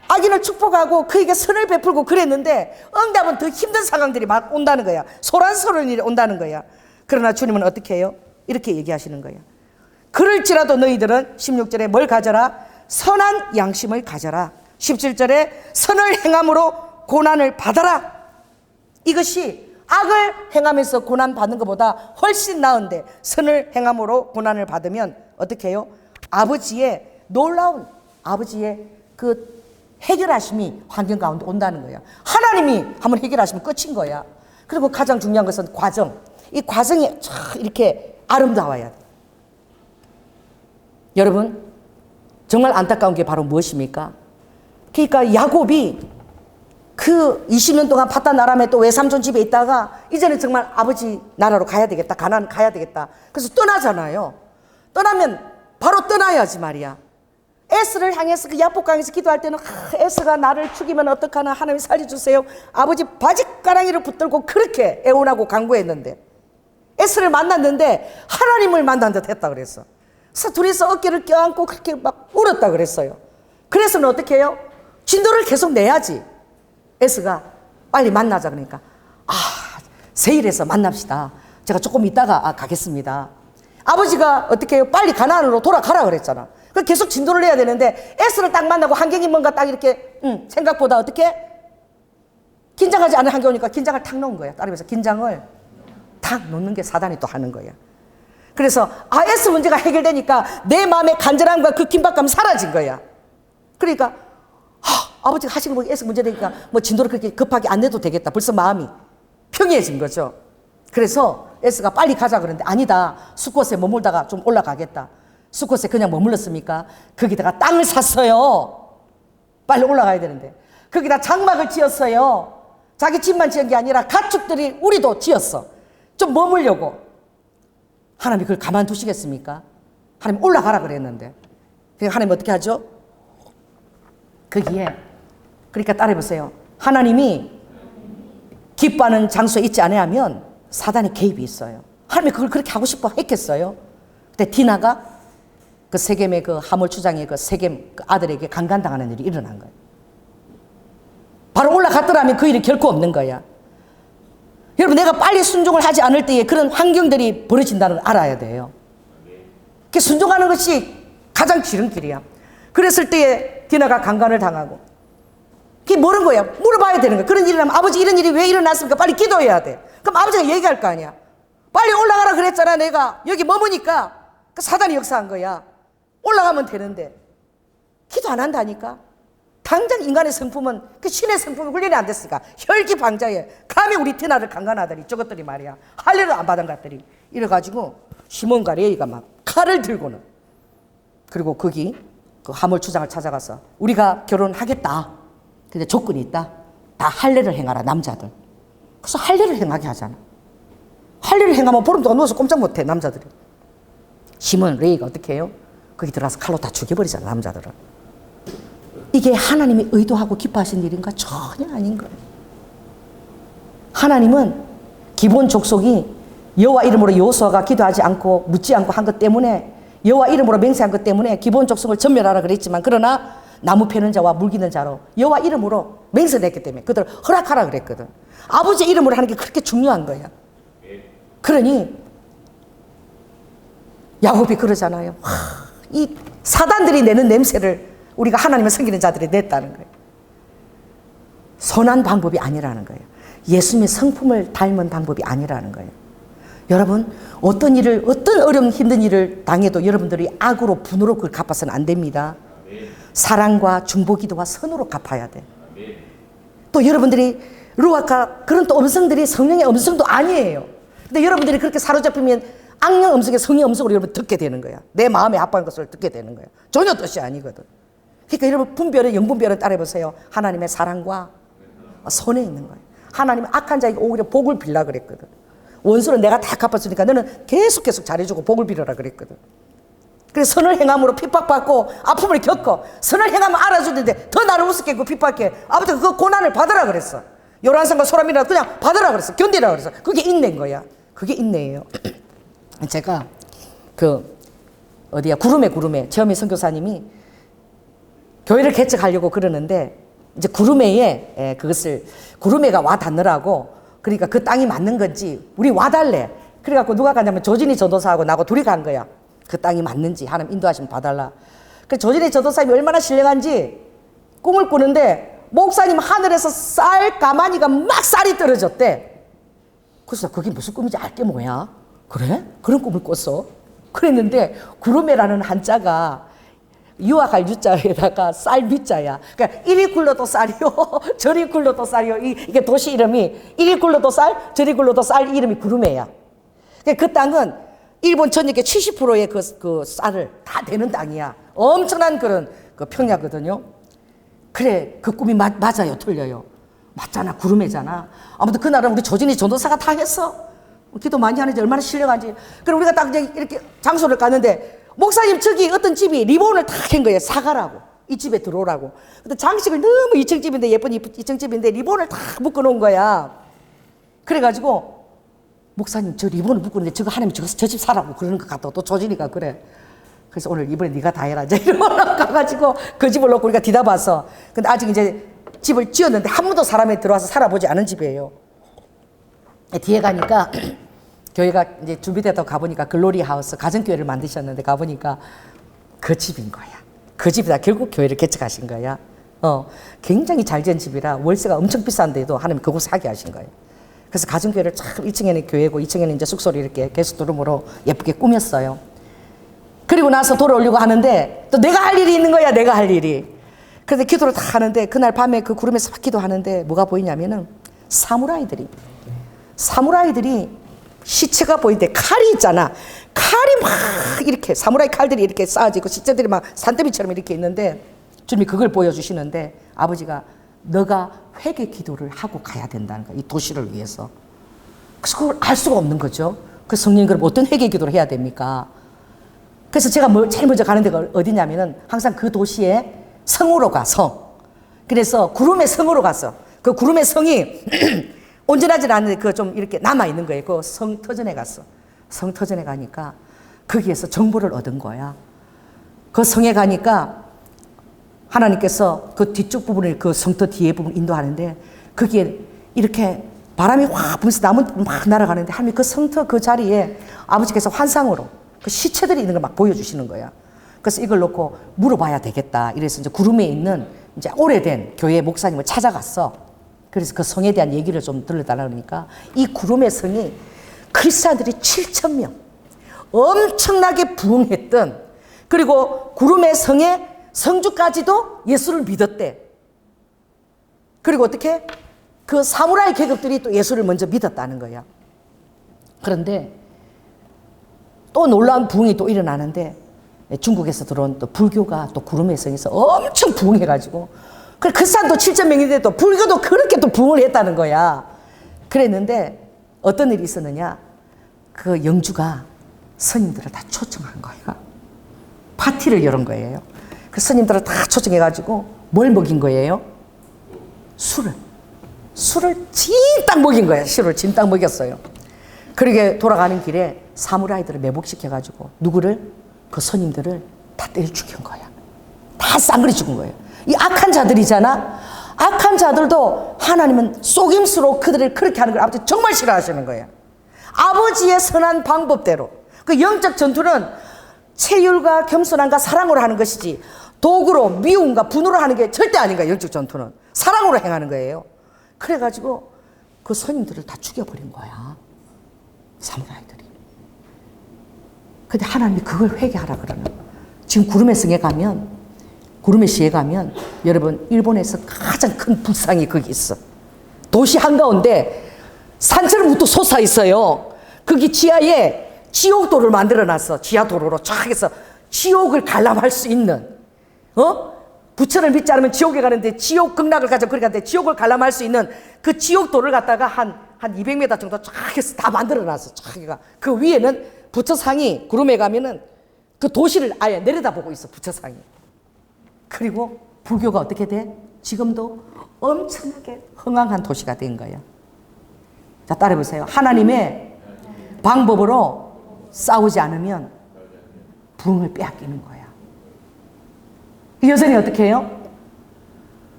악인을 축복하고 그에게 선을 베풀고 그랬는데 응답은 더 힘든 상황들이 막 온다는 거야. 소란스러운 일이 온다는 거야. 그러나 주님은 어떻게 해요? 이렇게 얘기하시는 거야. 그럴지라도 너희들은 16절에 뭘 가져라? 선한 양심을 가져라. 17절에 선을 행함으로 고난을 받아라. 이것이 악을 행하면서 고난 받는 것보다 훨씬 나은데 선을 행함으로 고난을 받으면 어떻게 해요? 아버지의 놀라운 아버지의 그 해결하심이 환경 가운데 온다는 거야. 하나님이 한번 해결하시면 끝인 거야. 그리고 가장 중요한 것은 과정. 이 과정이 이렇게 아름다워야 돼. 여러분 정말 안타까운 게 바로 무엇입니까? 그러니까 야곱이 그 20년 동안 파단 아람에 또 외삼촌 집에 있다가 이제는 정말 아버지 나라로 가야 되겠다. 가나안 가야 되겠다. 그래서 떠나잖아요. 떠나면 바로 떠나야지 말이야. 에스를 향해서 그 야복강에서 기도할 때는 에스가 나를 죽이면 어떡하나 하나님 살려주세요. 아버지 바짓가랑이를 붙들고 그렇게 애원하고 간구했는데 에스를 만났는데 하나님을 만난 듯 했다 그랬어. 그래서 둘이서 어깨를 껴안고 그렇게 막 울었다 그랬어요. 그래서는 어떻게 해요? 진도를 계속 내야지. 에스가 빨리 만나자 그러니까 세일해서 만납시다. 제가 조금 있다가 가겠습니다. 아버지가 어떻게 해요? 빨리 가나안으로 돌아가라 그랬잖아. 그래서 계속 진도를 내야 되는데 에스를 딱 만나고 환경이 뭔가 딱 이렇게 생각보다 어떻게 긴장하지 않은 환경이 오니까 긴장을 탁 놓은 거야. 따라서 긴장을 탁 놓는 게 사단이 또 하는 거야. 그래서 에스 문제가 해결되니까 내 마음의 간절함과 그 긴박감이 사라진 거야. 그러니까 아버지가 하시는 거 에스 문제 되니까 뭐 진도를 그렇게 급하게 안 내도 되겠다. 벌써 마음이 평이해진 거죠. 그래서 에스가 빨리 가자 그러는데 아니다. 수컷에 머물다가 좀 올라가겠다. 수컷에 그냥 머물렀습니까? 거기다가 땅을 샀어요. 빨리 올라가야 되는데 거기다 장막을 지었어요. 자기 집만 지은 게 아니라 가축들이 우리도 지었어. 좀 머물려고. 하나님이 그걸 가만두시겠습니까? 하나님 올라가라 그랬는데. 그러니까 하나님 어떻게 하죠? 거기에 그러니까 따라해보세요. 하나님이 기뻐하는 장소에 있지 않으면 사단의 개입이 있어요. 하나님이 그걸 그렇게 하고 싶어 했겠어요? 근데 디나가 그 세겜의 그 하몰 추장의 그 세겜 그 아들에게 강간당하는 일이 일어난 거예요. 바로 올라갔더라면 그 일이 결코 없는 거야. 여러분, 내가 빨리 순종을 하지 않을 때에 그런 환경들이 벌어진다는 걸 알아야 돼요. 순종하는 것이 가장 지름길이야. 그랬을 때에 디나가 강간을 당하고 그게 모르는 거야. 물어봐야 되는 거야. 그런 일이 나면 아버지 이런 일이 왜 일어났습니까? 빨리 기도해야 돼. 그럼 아버지가 얘기할 거 아니야. 빨리 올라가라 그랬잖아. 내가 여기 머무니까 그 사단이 역사한 거야. 올라가면 되는데 기도 안 한다니까. 당장 인간의 성품은 그 신의 성품은 훈련이 안 됐으니까 혈기방자에 감히 우리 디나를 강간하더니 저것들이 말이야 할례를 안 받은 것들이 이래가지고 시몬과 레위가 막 칼을 들고는 그리고 거기 그 하몰 추장을 찾아가서 우리가 결혼하겠다. 근데 조건이 있다. 다 할례를 행하라 남자들. 그래서 할례를 행하게 하잖아. 할례를 행하면 보름 동안 누워서 꼼짝 못해 남자들이. 시몬 레위가 어떻게 해요? 거기 들어가서 칼로 다 죽여버리잖아 남자들을. 이게 하나님이 의도하고 기뻐하신 일인가? 전혀 아닌 거예요. 하나님은 기본 족속이 여호와 이름으로 여호수아가 기도하지 않고 묻지 않고 한 것 때문에 여호와 이름으로 맹세한 것 때문에 기본 족속을 전멸하라 그랬지만 그러나 나무 패는 자와 물기는 자로 여호와 이름으로 맹세했기 때문에 그들을 허락하라 그랬거든. 아버지 이름으로 하는 게 그렇게 중요한 거야. 그러니 야곱이 그러잖아요. 이 사단들이 내는 냄새를 우리가 하나님을 섬기는 자들이 냈다는 거예요. 선한 방법이 아니라는 거예요. 예수님의 성품을 닮은 방법이 아니라는 거예요. 여러분, 어떤 일을, 어떤 어려운 힘든 일을 당해도 여러분들이 악으로 분으로 그걸 갚아서는 안 됩니다. 사랑과 중보기도와 선으로 갚아야 돼. 또 여러분들이 루아카 그런 또 음성들이 성령의 음성도 아니에요. 근데 여러분들이 그렇게 사로잡히면 악령 음성의 성령 음성으로 여러분 듣게 되는 거야. 내 마음에 아파하는 것을 듣게 되는 거야. 전혀 뜻이 아니거든. 그러니까 여러분 분별은 영분별은 따라해보세요. 하나님의 사랑과 선에 있는 거예요. 하나님은 악한 자에게 오히려 복을 빌라 그랬거든. 원수는 내가 다 갚았으니까 너는 계속 잘해주고 복을 빌어라 그랬거든. 그래서 선을 행함으로 핍박받고 아픔을 겪고 선을 행하면 알아주는데 더 나를 우습게 했고 핍박해. 아무튼 그 고난을 받으라 그랬어. 요란산과 소람이라 그냥 받으라 그랬어. 견디라 그랬어. 그게 인내인 거야. 그게 인내예요. 제가 그 어디야 구름에 최현미 선교사님이 교회를 개척하려고 그러는데 이제 구름에에 그것을 구름에가 와 닿느라고 그러니까 그 땅이 맞는 건지 우리 와달래. 그래갖고 누가 가냐면 조진희 전도사하고 나하고 둘이 간 거야. 그 땅이 맞는지 하나님 인도하시면 봐달라. 그 조진희 전도사님이 얼마나 신령한지 꿈을 꾸는데 목사님 하늘에서 쌀 가마니가 막 쌀이 떨어졌대. 그래서 그게 무슨 꿈인지 알게 뭐야? 그래? 그런 꿈을 꿨어? 그랬는데 구름에라는 한자가 유학할 유자에다가 쌀 밑자야. 그러니까 이리 굴러도 쌀이요, 저리 굴러도 쌀이요. 이게 도시 이름이 이리 굴러도 쌀, 저리 굴러도 쌀 이름이 구름에야. 그 땅은 일본 전역의 70%의 그 쌀을 다 되는 땅이야. 엄청난 그런 그 평야거든요. 그래, 그 꿈이 맞아요, 틀려요? 맞잖아, 구름에잖아. 아무튼 그날은 우리 조진희 전도사가 다 했어. 기도 많이 하는지 얼마나 신령한지. 그럼 우리가 딱 이렇게 장소를 갔는데 목사님 저기 어떤 집이 리본을 탁 한 거예요. 사가라고. 이 집에 들어오라고. 근데 장식을 너무 2층 집인데 예쁜 2층 집인데 리본을 탁 묶어놓은 거야. 그래가지고 목사님 저 리본을 묶었는데 저거 하나님 저 집 사라고 그러는 것 같다고 또 조진이가 그래. 그래서 오늘 이번에 네가 다 해라. 이제 이러고 가가지고 그 집을 놓고 우리가 뒤다봐서. 근데 아직 이제 집을 지었는데 한 번도 사람이 들어와서 살아보지 않은 집이에요. 뒤에 가니까 교회가 이제 준비되다 가보니까 글로리 하우스 가정교회를 만드셨는데 가보니까 그 집인 거야. 그 집이다. 결국 교회를 개척하신 거야. 굉장히 잘 지은 집이라 월세가 엄청 비싼데도 하나님 그곳에 하게 하신 거예요. 그래서 가정교회를 참 1층에는 교회고 2층에는 이제 숙소를 이렇게 게스트룸으로 예쁘게 꾸몄어요. 그리고 나서 돌아오려고 하는데 또 내가 할 일이 있는 거야. 내가 할 일이. 그래서 기도를 다 하는데 그날 밤에 그 구름에서 막 기도하는데 뭐가 보이냐면은 사무라이들이 시체가 보이는데 칼이 있잖아. 칼이 막 이렇게 사무라이 칼들이 이렇게 쌓아지고 시체들이 막 산더미처럼 이렇게 있는데 주님이 그걸 보여주시는데 아버지가 너가 회개 기도를 하고 가야 된다는 거야. 이 도시를 위해서. 그래서 그걸 알 수가 없는 거죠. 그래서 성령님 그럼 어떤 회개 기도를 해야 됩니까? 그래서 제가 제일 먼저 가는 데가 어디냐면은 항상 그 도시에 성으로 가, 성. 그래서 구름의 성으로 갔어. 그 구름의 성이 온전하지 않은데 그 좀 이렇게 남아있는 거예요. 그 성 터전에 갔어. 성 터전에 가니까 거기에서 정보를 얻은 거야. 그 성에 가니까 하나님께서 그 뒤쪽 부분을 그 성터 뒤에 부분 인도하는데 거기에 이렇게 바람이 확 불면서 나무 막 날아가는데 하나님 그 성터 그 자리에 아버지께서 환상으로 그 시체들이 있는 걸 막 보여주시는 거야. 그래서 이걸 놓고 물어봐야 되겠다. 이래서 이제 구름에 있는 이제 오래된 교회 목사님을 찾아갔어. 그래서 그 성에 대한 얘기를 좀 들려달라 그러니까 이 구름의 성이 크리스찬들이 7,000명 엄청나게 부흥했던 그리고 구름의 성에 성주까지도 예수를 믿었대. 그리고 어떻게? 그 사무라이 계급들이 또 예수를 먼저 믿었다는 거야. 그런데 또 놀라운 부흥이 또 일어나는데 중국에서 들어온 또 불교가 또 구름의 성에서 엄청 부흥해가지고 그 산도 7,000명인데 또 불교도 그렇게 또 부흥을 했다는 거야. 그랬는데 어떤 일이 있었느냐? 그 영주가 스님들을 다 초청한 거야. 파티를 열은 거예요. 그 스님들을 다 초청해가지고 뭘 먹인 거예요? 술을 진딱 먹인 거야. 술을 진딱 먹였어요. 그러게 돌아가는 길에 사무라이들을 매복시켜가지고 누구를? 그 스님들을 다 때려 죽인 거야. 다 쌍그리 죽은 거예요. 이 악한 자들이잖아. 악한 자들도 하나님은 속임수로 그들을 그렇게 하는 걸 아버지 정말 싫어하시는 거예요. 아버지의 선한 방법대로. 그 영적 전투는 체율과 겸손함과 사랑으로 하는 것이지 도구로 미움과 분으로 하는 게 절대 아닌 거예요. 영적 전투는 사랑으로 행하는 거예요. 그래가지고 그 스님들을 다 죽여버린 거야. 사무라이들이. 근데 하나님이 그걸 회개하라 그러는 거예요. 지금 구름의 성에 가면 구름의 시에 가면 여러분 일본에서 가장 큰 불상이 거기 있어. 도시 한가운데 산처럼 또 솟아 있어요. 거기 지하에 지옥도를 만들어놨어. 지하도로로 쫙 해서 지옥을 관람할 수 있는 부처를 믿지 않으면 지옥에 가는데 지옥 극락을 가지고 그렇게 가는데 지옥을 관람할 수 있는 그 지옥도를 갖다가 한 200m 정도 쫙 해서 다 만들어놨어. 쫙 해가 그 위에는 부처상이 구름에 가면은 그 도시를 아예 내려다보고 있어. 부처상이. 그리고 불교가 어떻게 돼? 지금도 엄청나게 흥황한 도시가 된 거야. 자, 따라해보세요. 하나님의 방법으로 싸우지 않으면 부흥을 빼앗기는 거야. 여전히 어떻게 해요?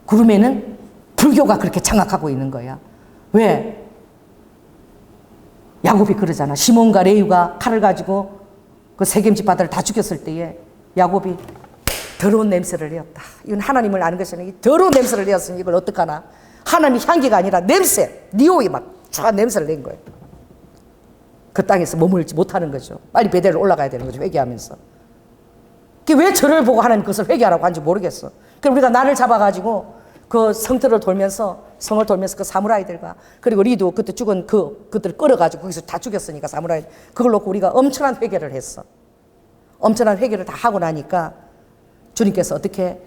구름에는 불교가 그렇게 장악하고 있는 거야. 왜? 야곱이 그러잖아. 시몬과 레위가 칼을 가지고 그 세겜 집바다를 다 죽였을 때에 야곱이 더러운 냄새를 내었다. 이건 하나님을 아는 것이 아니라 더러운 냄새를 내었으니 이걸 어떡하나. 하나님이 향기가 아니라 냄새, 니오이 막 쫙 냄새를 낸 거예요. 그 땅에서 머물지 못하는 거죠. 빨리 베델로 올라가야 되는 거죠. 회개하면서. 왜 저를 보고 하나님 그것을 회개하라고 하는지 모르겠어. 그럼 우리가 날을 잡아가지고 그 성을 돌면서 그 사무라이들과 그리고 리도 그때 죽은 그들을 끌어가지고 거기서 다 죽였으니까 사무라이 그걸 놓고 우리가 엄청난 회개를 했어. 엄청난 회개를 다 하고 나니까 주님께서 어떻게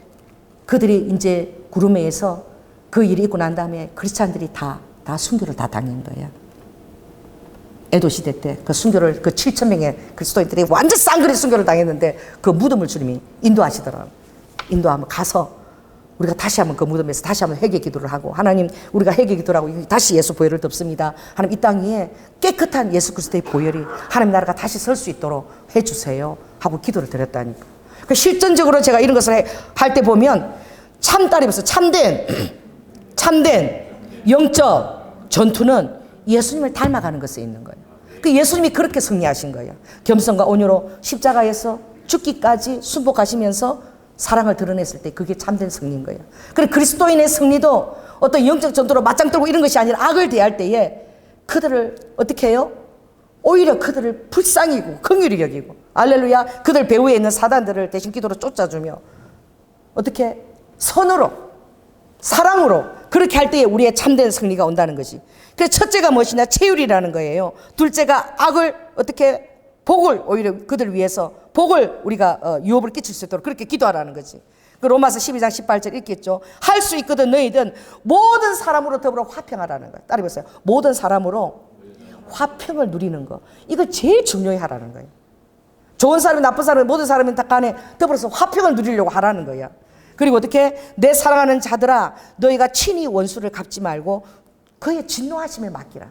그들이 이제 구름에서 그 일이 있고 난 다음에 크리스찬들이 다 순교를 다 당한 거야. 에도 시대 때 그 순교를 그 7,000명의 그리스도인들이 완전 쌍그리 순교를 당했는데 그 무덤을 주님이 인도하시더라고요. 인도하면 가서 우리가 다시 한번 그 무덤에서 다시 한번 회개 기도를 하고 하나님 우리가 회개 기도를 하고 다시 예수 보혈을 덮습니다. 하나님 이 땅 위에 깨끗한 예수 그리스도의 보혈이 하나님 나라가 다시 설 수 있도록 해주세요 하고 기도를 드렸다니까. 그 실전적으로 제가 이런 것을 할 때 보면 참다리면서 참된 영적 전투는 예수님을 닮아가는 것에 있는 거예요. 그 예수님이 그렇게 승리하신 거예요. 겸손과 온유로 십자가에서 죽기까지 순복하시면서 사랑을 드러냈을 때 그게 참된 승리인 거예요. 그리고 그리스도인의 승리도 어떤 영적 전투로 맞짱 뜨고 이런 것이 아니라 악을 대할 때에 그들을 어떻게 해요? 오히려 그들을 불쌍히 여기고 긍휼히 여기고 알렐루야 그들 배후에 있는 사단들을 대신 기도로 쫓아주며 어떻게 선으로 사랑으로 그렇게 할 때에 우리의 참된 승리가 온다는 것이. 그래서 첫째가 무엇이냐? 체율이라는 거예요. 둘째가 악을 어떻게 복을 오히려 그들 위해서 복을 우리가 유업을 끼칠 수 있도록 그렇게 기도하라는 거지. 그 로마서 12장 18절 읽겠죠. 할 수 있거든 너희든 모든 사람으로 더불어 화평하라는 거예요. 따라해보세요. 모든 사람으로 화평을 누리는 거. 이거 제일 중요히 하라는 거예요. 좋은 사람이 나쁜 사람이 모든 사람이 다 간에 더불어서 화평을 누리려고 하라는 거야. 그리고 어떻게? 내 사랑하는 자들아 너희가 친히 원수를 갚지 말고 그의 진노하심에 맡기라.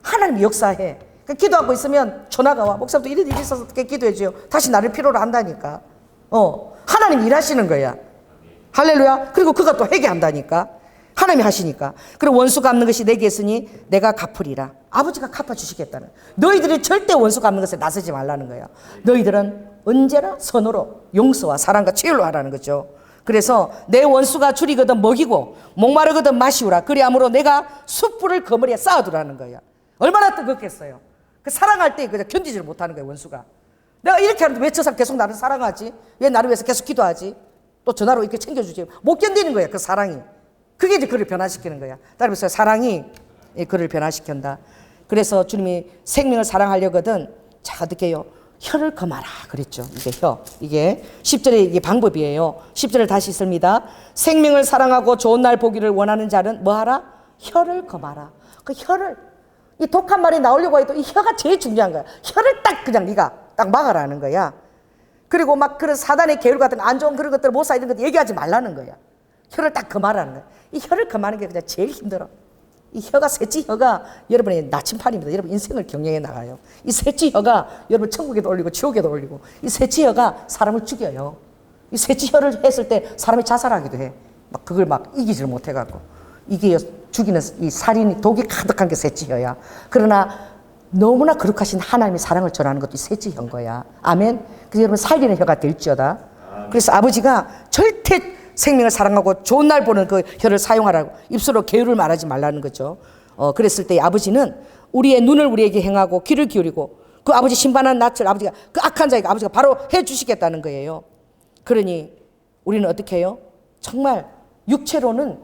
하나님이 역사해. 그러니까 기도하고 있으면 전화가 와. 목사님도 이런 일이 있어서 어떻게 기도해줘요. 다시 나를 필요로 한다니까. 하나님이 일하시는 거야. 할렐루야. 그리고 그가 또 회개한다니까. 하나님이 하시니까. 그리고 원수 갚는 것이 내게 있으니 내가 갚으리라. 아버지가 갚아주시겠다는. 너희들이 절대 원수 갚는 것에 나서지 말라는 거야. 너희들은 언제나 선으로 용서와 사랑과 치유로 하라는 거죠. 그래서 내 원수가 줄이거든 먹이고 목마르거든 마시우라. 그리하므로 내가 숯불을 거머리에 쌓아두라는 거야. 얼마나 뜨겁겠어요. 그 사랑할 때 그냥 견디지를 못하는 거예요. 원수가. 내가 이렇게 하는데 왜 저 사람 계속 나를 사랑하지? 왜 나를 위해서 계속 기도하지? 또 전화로 이렇게 챙겨주지? 못 견디는 거야. 그 사랑이. 그게 이제 그를 변화시키는 거야. 따라서 사랑이 그를 변화시킨다. 그래서 주님이 생명을 사랑하려거든 자 어떻게 해요? 혀를 금하라 그랬죠. 이게 혀. 이게 10절에 이게 방법이에요. 10절을 다시 씁니다. 생명을 사랑하고 좋은 날 보기를 원하는 자는 뭐 하라? 혀를 금하라. 그 혀를 이 독한 말이 나오려고 해도 이 혀가 제일 중요한 거야. 혀를 딱 그냥 네가 딱 막아라는 거야. 그리고 막 그런 사단의 계율 같은 안 좋은 그런 것들 모사 이런 것들 얘기하지 말라는 거야. 혀를 딱 금하라는 거야. 이 혀를 금하는 게 그냥 제일 힘들어. 이 혀가 셋째 혀가 여러분의 나침판입니다. 여러분 인생을 경영해 나가요. 이 셋째 혀가 여러분 천국에도 올리고 지옥에도 올리고 이 셋째 혀가 사람을 죽여요. 이 셋째 혀를 했을 때 사람이 자살하기도 해. 막 그걸 막 이기지를 못해갖고 이게 죽이는 이 살인이 독이 가득한 게 셋째 혀야. 그러나 너무나 거룩하신 하나님의 사랑을 전하는 것도 이 셋째 혀인 거야. 아멘. 그래서 여러분 살리는 혀가 될지어다. 그래서 아버지가 절대 생명을 사랑하고 좋은 날 보는 그 혀를 사용하라고 입술로 계율을 말하지 말라는 거죠. 그랬을 때 아버지는 우리의 눈을 우리에게 행하고 귀를 기울이고 그 아버지 심판한 낯을 아버지가 그 악한 자에게 아버지가 바로 해주시겠다는 거예요. 그러니 우리는 어떻게 해요? 정말 육체로는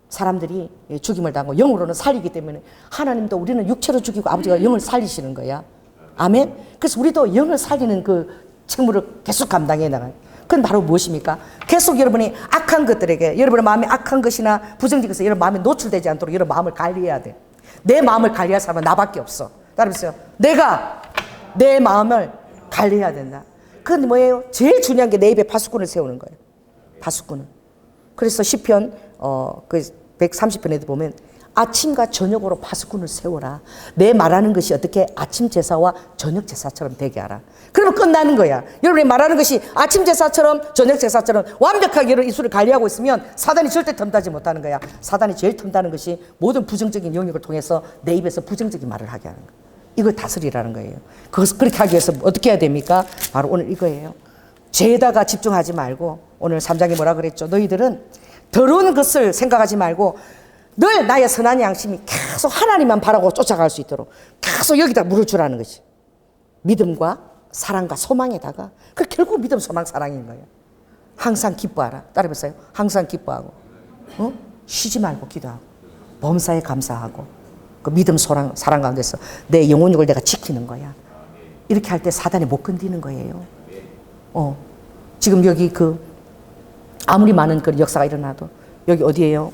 사람들이 죽임을 당하고 영으로는 살리기 때문에 하나님도 우리는 육체로 죽이고 아버지가 영을 살리시는 거야. 아멘. 그래서 우리도 영을 살리는 그 책무를 계속 감당해 나가요. 그건 바로 무엇입니까? 계속 여러분이 악한 것들에게 여러분의 마음에 악한 것이나 부정적인 것에 여러분 마음이 노출되지 않도록 여러분 마음을 관리해야 돼. 내 마음을 관리할 사람은 나밖에 없어. 따라해보세요. 내가 내 마음을 관리해야 된다. 그건 뭐예요? 제일 중요한 게 내 입에 파수꾼을 세우는 거예요. 파수꾼을. 그래서 시편 그 130편에도 보면 아침과 저녁으로 파수꾼을 세워라. 내 말하는 것이 어떻게 아침 제사와 저녁 제사처럼 되게 하라. 그러면 끝나는 거야. 여러분이 말하는 것이 아침 제사처럼 저녁 제사처럼 완벽하게 여러분 입술을 관리하고 있으면 사단이 절대 틈타지 못하는 거야. 사단이 제일 틈타는 것이 모든 부정적인 영역을 통해서 내 입에서 부정적인 말을 하게 하는 거야. 이걸 다스리라는 거예요. 그것을 그렇게 하기 위해서 어떻게 해야 됩니까? 바로 오늘 이거예요. 죄에다가 집중하지 말고 오늘 3장에 뭐라 그랬죠? 너희들은 더러운 것을 생각하지 말고 늘 나의 선한 양심이 계속 하나님만 바라고 쫓아갈 수 있도록 계속 여기다 물을 주라는 거지. 믿음과 사랑과 소망에다가 그 결국 믿음, 소망, 사랑인 거예요. 항상 기뻐하라. 따라해보세요. 항상 기뻐하고 쉬지 말고 기도하고 범사에 감사하고 그 믿음, 사랑 가운데서 내 영혼육을 내가 지키는 거야. 이렇게 할 때 사단이 못 건드리는 거예요. 지금 여기 그 아무리 많은 그 역사가 일어나도 여기 어디예요?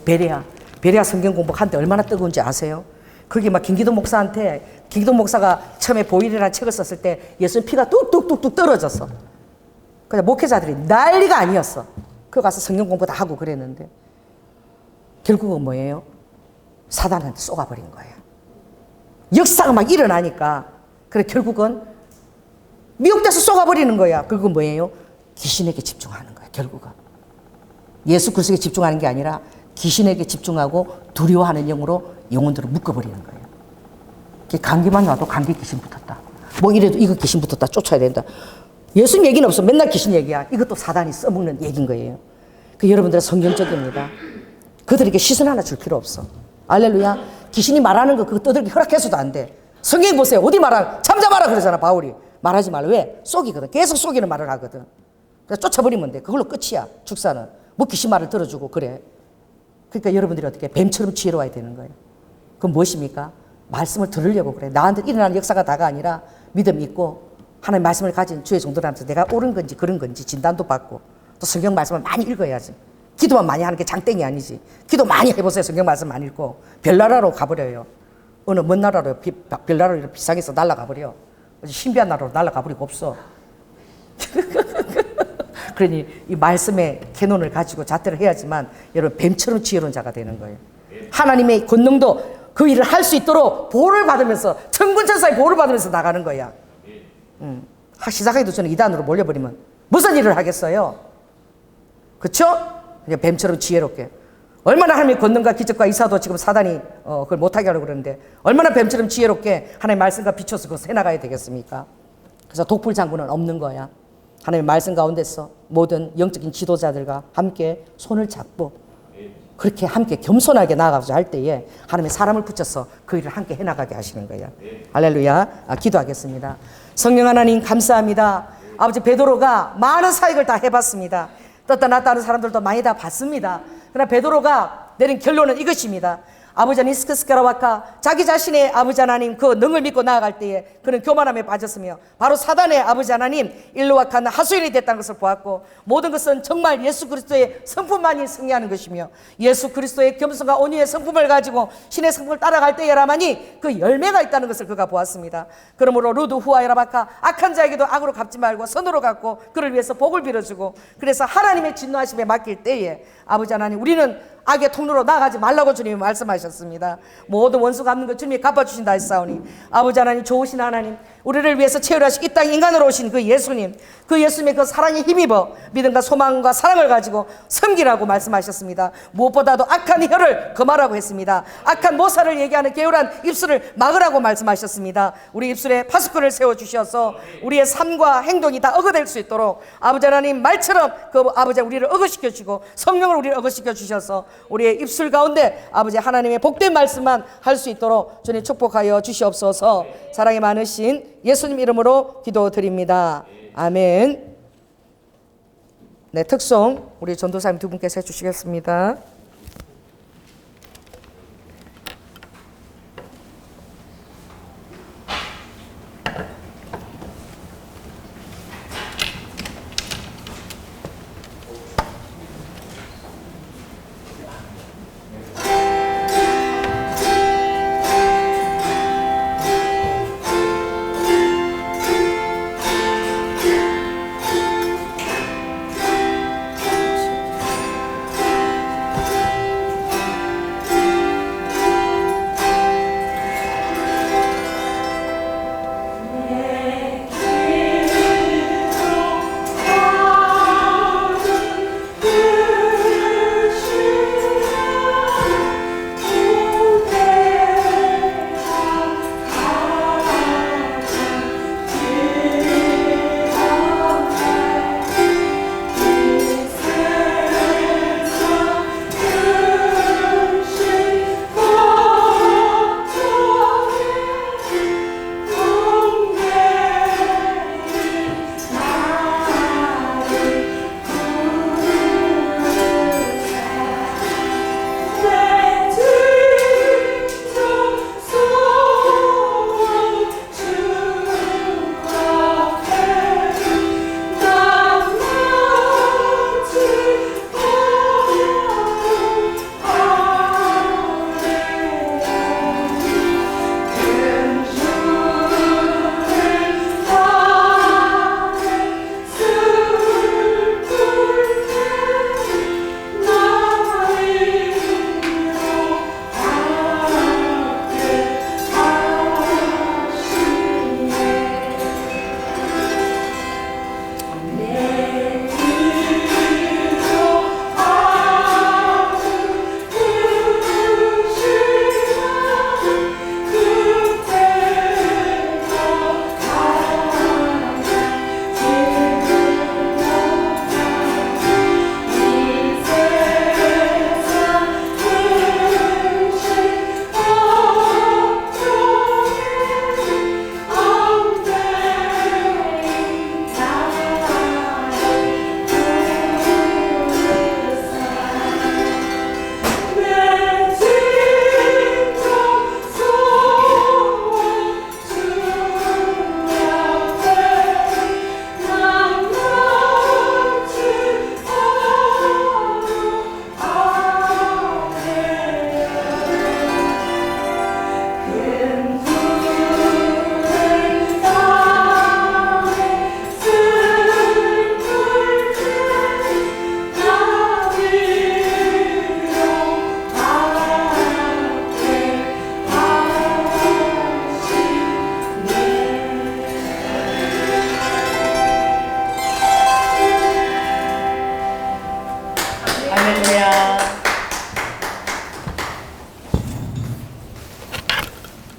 베레아 성경 공부하는데 얼마나 뜨거운지 아세요? 거기 막 김기동 목사한테 김기동 목사가 처음에 보일이라는 책을 썼을 때 예수님 피가 뚝뚝뚝뚝 떨어졌어. 그냥 목회자들이 난리가 아니었어. 그거 가서 성경 공부 다 하고 그랬는데 결국은 뭐예요? 사단한테 쏘가버린 거예요. 역사가 막 일어나니까 그래 결국은 미혹돼서 쏘가버리는 거야. 그건 뭐예요? 귀신에게 집중하는 거야. 결국은 예수 그리스도에게 집중하는 게 아니라 귀신에게 집중하고 두려워하는 영으로 영혼들을 묶어버리는 거예요. 감기만 와도 감기 귀신 붙었다. 뭐 이래도 이거 귀신 붙었다. 쫓아야 된다. 예수님 얘기는 없어. 맨날 귀신 얘기야. 이것도 사단이 써먹는 얘기인 거예요. 그 여러분들은 성경적입니다. 그들에게 시선 하나 줄 필요 없어. 알렐루야. 귀신이 말하는 거 그거 떠들기 허락해서도 안 돼. 성경 보세요. 어디 말하 잠잠하라 그러잖아. 바울이. 말하지 말라. 왜? 쏘기거든. 계속 쏘기는 말을 하거든. 그래서 쫓아버리면 돼. 그걸로 끝이야. 축사는. 뭐 귀신 말을 들어주고 그래. 그러니까 여러분들이 어떻게 뱀처럼 지혜로워야 되는 거예요. 그건 무엇입니까? 말씀을 들으려고 그래. 나한테 일어나는 역사가 다가 아니라 믿음이 있고 하나님의 말씀을 가진 주의 종들한테 내가 옳은 건지 그런 건지 진단도 받고 또 성경 말씀을 많이 읽어야지. 기도만 많이 하는 게 장땡이 아니지. 기도 많이 해보세요. 성경 말씀 많이 읽고. 별나라로 가버려요. 어느 먼 나라로, 별나라로 비상해서 날아가버려. 신비한 나라로 날아가버리고 없어. 그러니 이 말씀의 캐논을 가지고 자퇴를 해야지만 여러분 뱀처럼 지혜로운 자가 되는 거예요. 하나님의 권능도 그 일을 할 수 있도록 보호를 받으면서 천군천사의 보호를 받으면서 나가는 거야. 시작하기도 전에 이단으로 몰려버리면 무슨 일을 하겠어요? 그렇죠? 그냥 뱀처럼 지혜롭게. 얼마나 하나님의 권능과 기적과 이사도 지금 사단이 그걸 못하게 하려고 그러는데 얼마나 뱀처럼 지혜롭게 하나님의 말씀과 비춰서 그것을 해나가야 되겠습니까? 그래서 독불 장군은 없는 거야. 하나님의 말씀 가운데서 모든 영적인 지도자들과 함께 손을 잡고 그렇게 함께 겸손하게 나아가서 할 때에 하나님의 사람을 붙여서 그 일을 함께 해나가게 하시는 거예요. 할렐루야. 기도하겠습니다. 성령 하나님 감사합니다. 아버지 베드로가 많은 사역을 다 해봤습니다. 떴다 놨다 하는 사람들도 많이 다 봤습니다. 그러나 베드로가 내린 결론은 이것입니다. 아버지 하나님 스크스카라와카 자기 자신의 아버지 하나님 그 능을 믿고 나아갈 때에 그는 교만함에 빠졌으며 바로 사단의 아버지 하나님 일로와칸 하수인이 됐다는 것을 보았고 모든 것은 정말 예수 그리스도의 성품만이 승리하는 것이며 예수 그리스도의 겸손과 온유의 성품을 가지고 신의 성품을 따라갈 때에라만이 그 열매가 있다는 것을 그가 보았습니다. 그러므로 루드 후아이라바카 악한 자에게도 악으로 갚지 말고 선으로 갚고 그를 위해서 복을 빌어주고 그래서 하나님의 진노하심에 맡길 때에 아버지 하나님 우리는 악의 통로로 나가지 말라고 주님이 말씀하셨습니다. 모든 원수 갚는 것 주님이 갚아주신다 했사오니 아버지 하나님 좋으신 하나님 우리를 위해서 채우라시 이 땅 인간으로 오신 그 예수님 그 예수님의 그 사랑에 힘입어 믿음과 소망과 사랑을 가지고 섬기라고 말씀하셨습니다. 무엇보다도 악한 혀를 금하라고 했습니다. 악한 모사를 얘기하는 게으란 입술을 막으라고 말씀하셨습니다. 우리 입술에 파수꾼을 세워주셔서 우리의 삶과 행동이 다 어거될 수 있도록 아버지 하나님 말처럼 그 아버지 우리를 어거시켜 주시고 성령을 우리를 어거시켜 주셔서 우리의 입술 가운데 아버지 하나님의 복된 말씀만 할 수 있도록 주님 축복하여 주시옵소서. 사랑이 많으신 예수님 이름으로 기도드립니다. 아멘. 네, 특송 우리 전도사님 두 분께서 해주시겠습니다.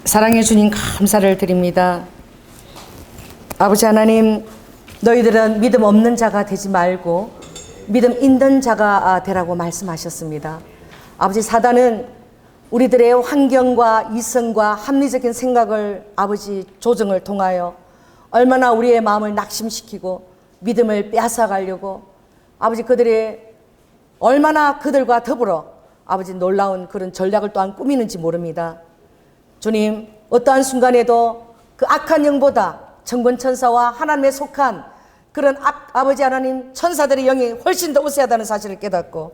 사랑해 주님 감사를 드립니다. 아버지 하나님, 너희들은 믿음 없는 자가 되지 말고 믿음 있는 자가 되라고 말씀하셨습니다. 아버지, 사단은 우리들의 환경과 이성과 합리적인 생각을 아버지 조정을 통하여 얼마나 우리의 마음을 낙심시키고 믿음을 빼앗아가려고 아버지 그들의 얼마나 그들과 더불어 아버지 놀라운 그런 전략을 또한 꾸미는지 모릅니다. 주님, 어떠한 순간에도 그 악한 영보다 천군천사와 하나님에 속한 그런 아버지 하나님 천사들의 영이 훨씬 더 우세하다는 사실을 깨닫고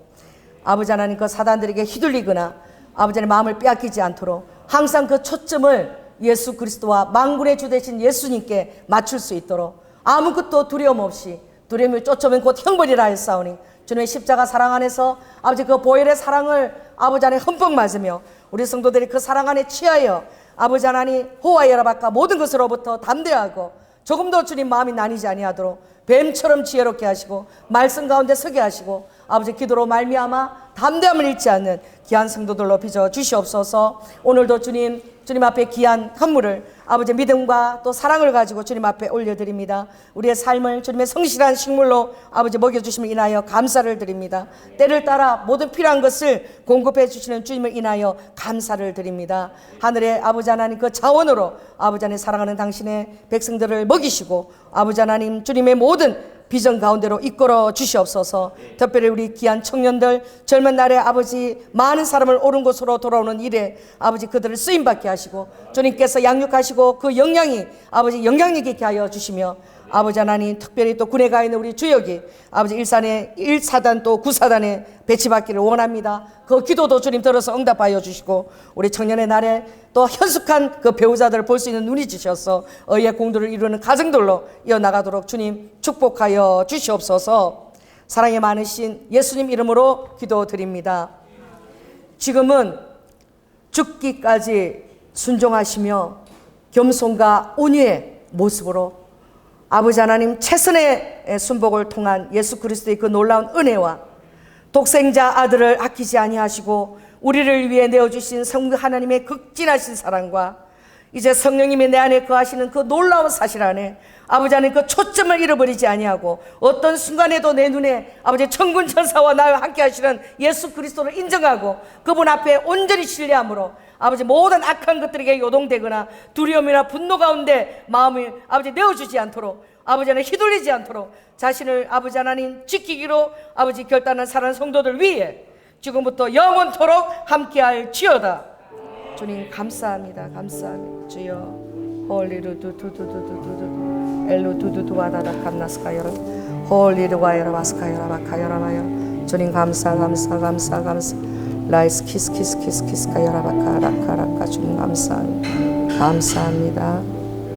아버지 하나님 그 사단들에게 휘둘리거나 아버지 하나님 마음을 빼앗기지 않도록 항상 그 초점을 예수 그리스도와 만군의 주 되신 예수님께 맞출 수 있도록 아무것도 두려움 없이, 두려움을 쫓으면 곧 형벌이라 하였사오니 주님의 십자가 사랑 안에서 아버지 그 보혈의 사랑을 아버지 안에 흠뻑 맞으며 우리 성도들이 그 사랑 안에 취하여 아버지 하나님 호와 열압과 모든 것으로부터 담대하고 조금도 주님 마음이 나뉘지 아니하도록 뱀처럼 지혜롭게 하시고 말씀 가운데 서게 하시고 아버지 기도로 말미암아 담대함을 잃지 않는 귀한 성도들로 빚어 주시옵소서. 오늘도 주님 앞에 귀한 선물을 아버지 믿음과 또 사랑을 가지고 주님 앞에 올려드립니다. 우리의 삶을 주님의 성실한 식물로 아버지 먹여주심을 인하여 감사를 드립니다. 때를 따라 모든 필요한 것을 공급해 주시는 주님을 인하여 감사를 드립니다. 하늘의 아버지 하나님 그 자원으로 아버지 하나님 사랑하는 당신의 백성들을 먹이시고 아버지 하나님 주님의 모든 비전 가운데로 이끌어 주시옵소서. 특별히 우리 귀한 청년들 젊은 날에 아버지 많은 사람을 옳은 곳으로 돌아오는 일에 아버지 그들을 쓰임받게 하시고 주님께서 양육하시고 그 영향이 아버지 영향력 있게 하여 주시며 아버지 하나님 특별히 또 군에 가 있는 우리 주역이 아버지 1사단 또 9사단에 배치받기를 원합니다. 그 기도도 주님 들어서 응답하여 주시고 우리 청년의 날에 또 현숙한 그 배우자들을 볼 수 있는 눈이 주셔서 의의 공도를 이루는 가정들로 이어나가도록 주님 축복하여 주시옵소서. 사랑이 많으신 예수님 이름으로 기도드립니다. 지금은 죽기까지 순종하시며 겸손과 온유의 모습으로 아버지 하나님 최선의 순복을 통한 예수 그리스도의 그 놀라운 은혜와 독생자 아들을 아끼지 아니하시고 우리를 위해 내어주신 성부 하나님의 극진하신 사랑과 이제 성령님이 내 안에 거하시는 그 놀라운 사실 안에 아버지 하나님 그 초점을 잃어버리지 아니하고 어떤 순간에도 내 눈에 아버지 천군 천사와 나와 함께 하시는 예수 그리스도를 인정하고 그분 앞에 온전히 신뢰함으로 아버지 모든 악한 것들에게 요동되거나 두려움이나 분노 가운데 마음을 아버지 내어주지 않도록 아버지 하나님 휘둘리지 않도록 자신을 아버지 하나님 지키기로 아버지 결단한 사랑하는 성도들 위해 지금부터 영원토록 함께할 지어다. 주님 감사합니다. 감사합니다. 주여 홀리루두두두두두두 엘루두두두와다다 감나스카여라 홀리루와여라 마스카여라 마카여라마여 주님 감사 라이스 키스카여라 바카라카라카 주님 감사합니다.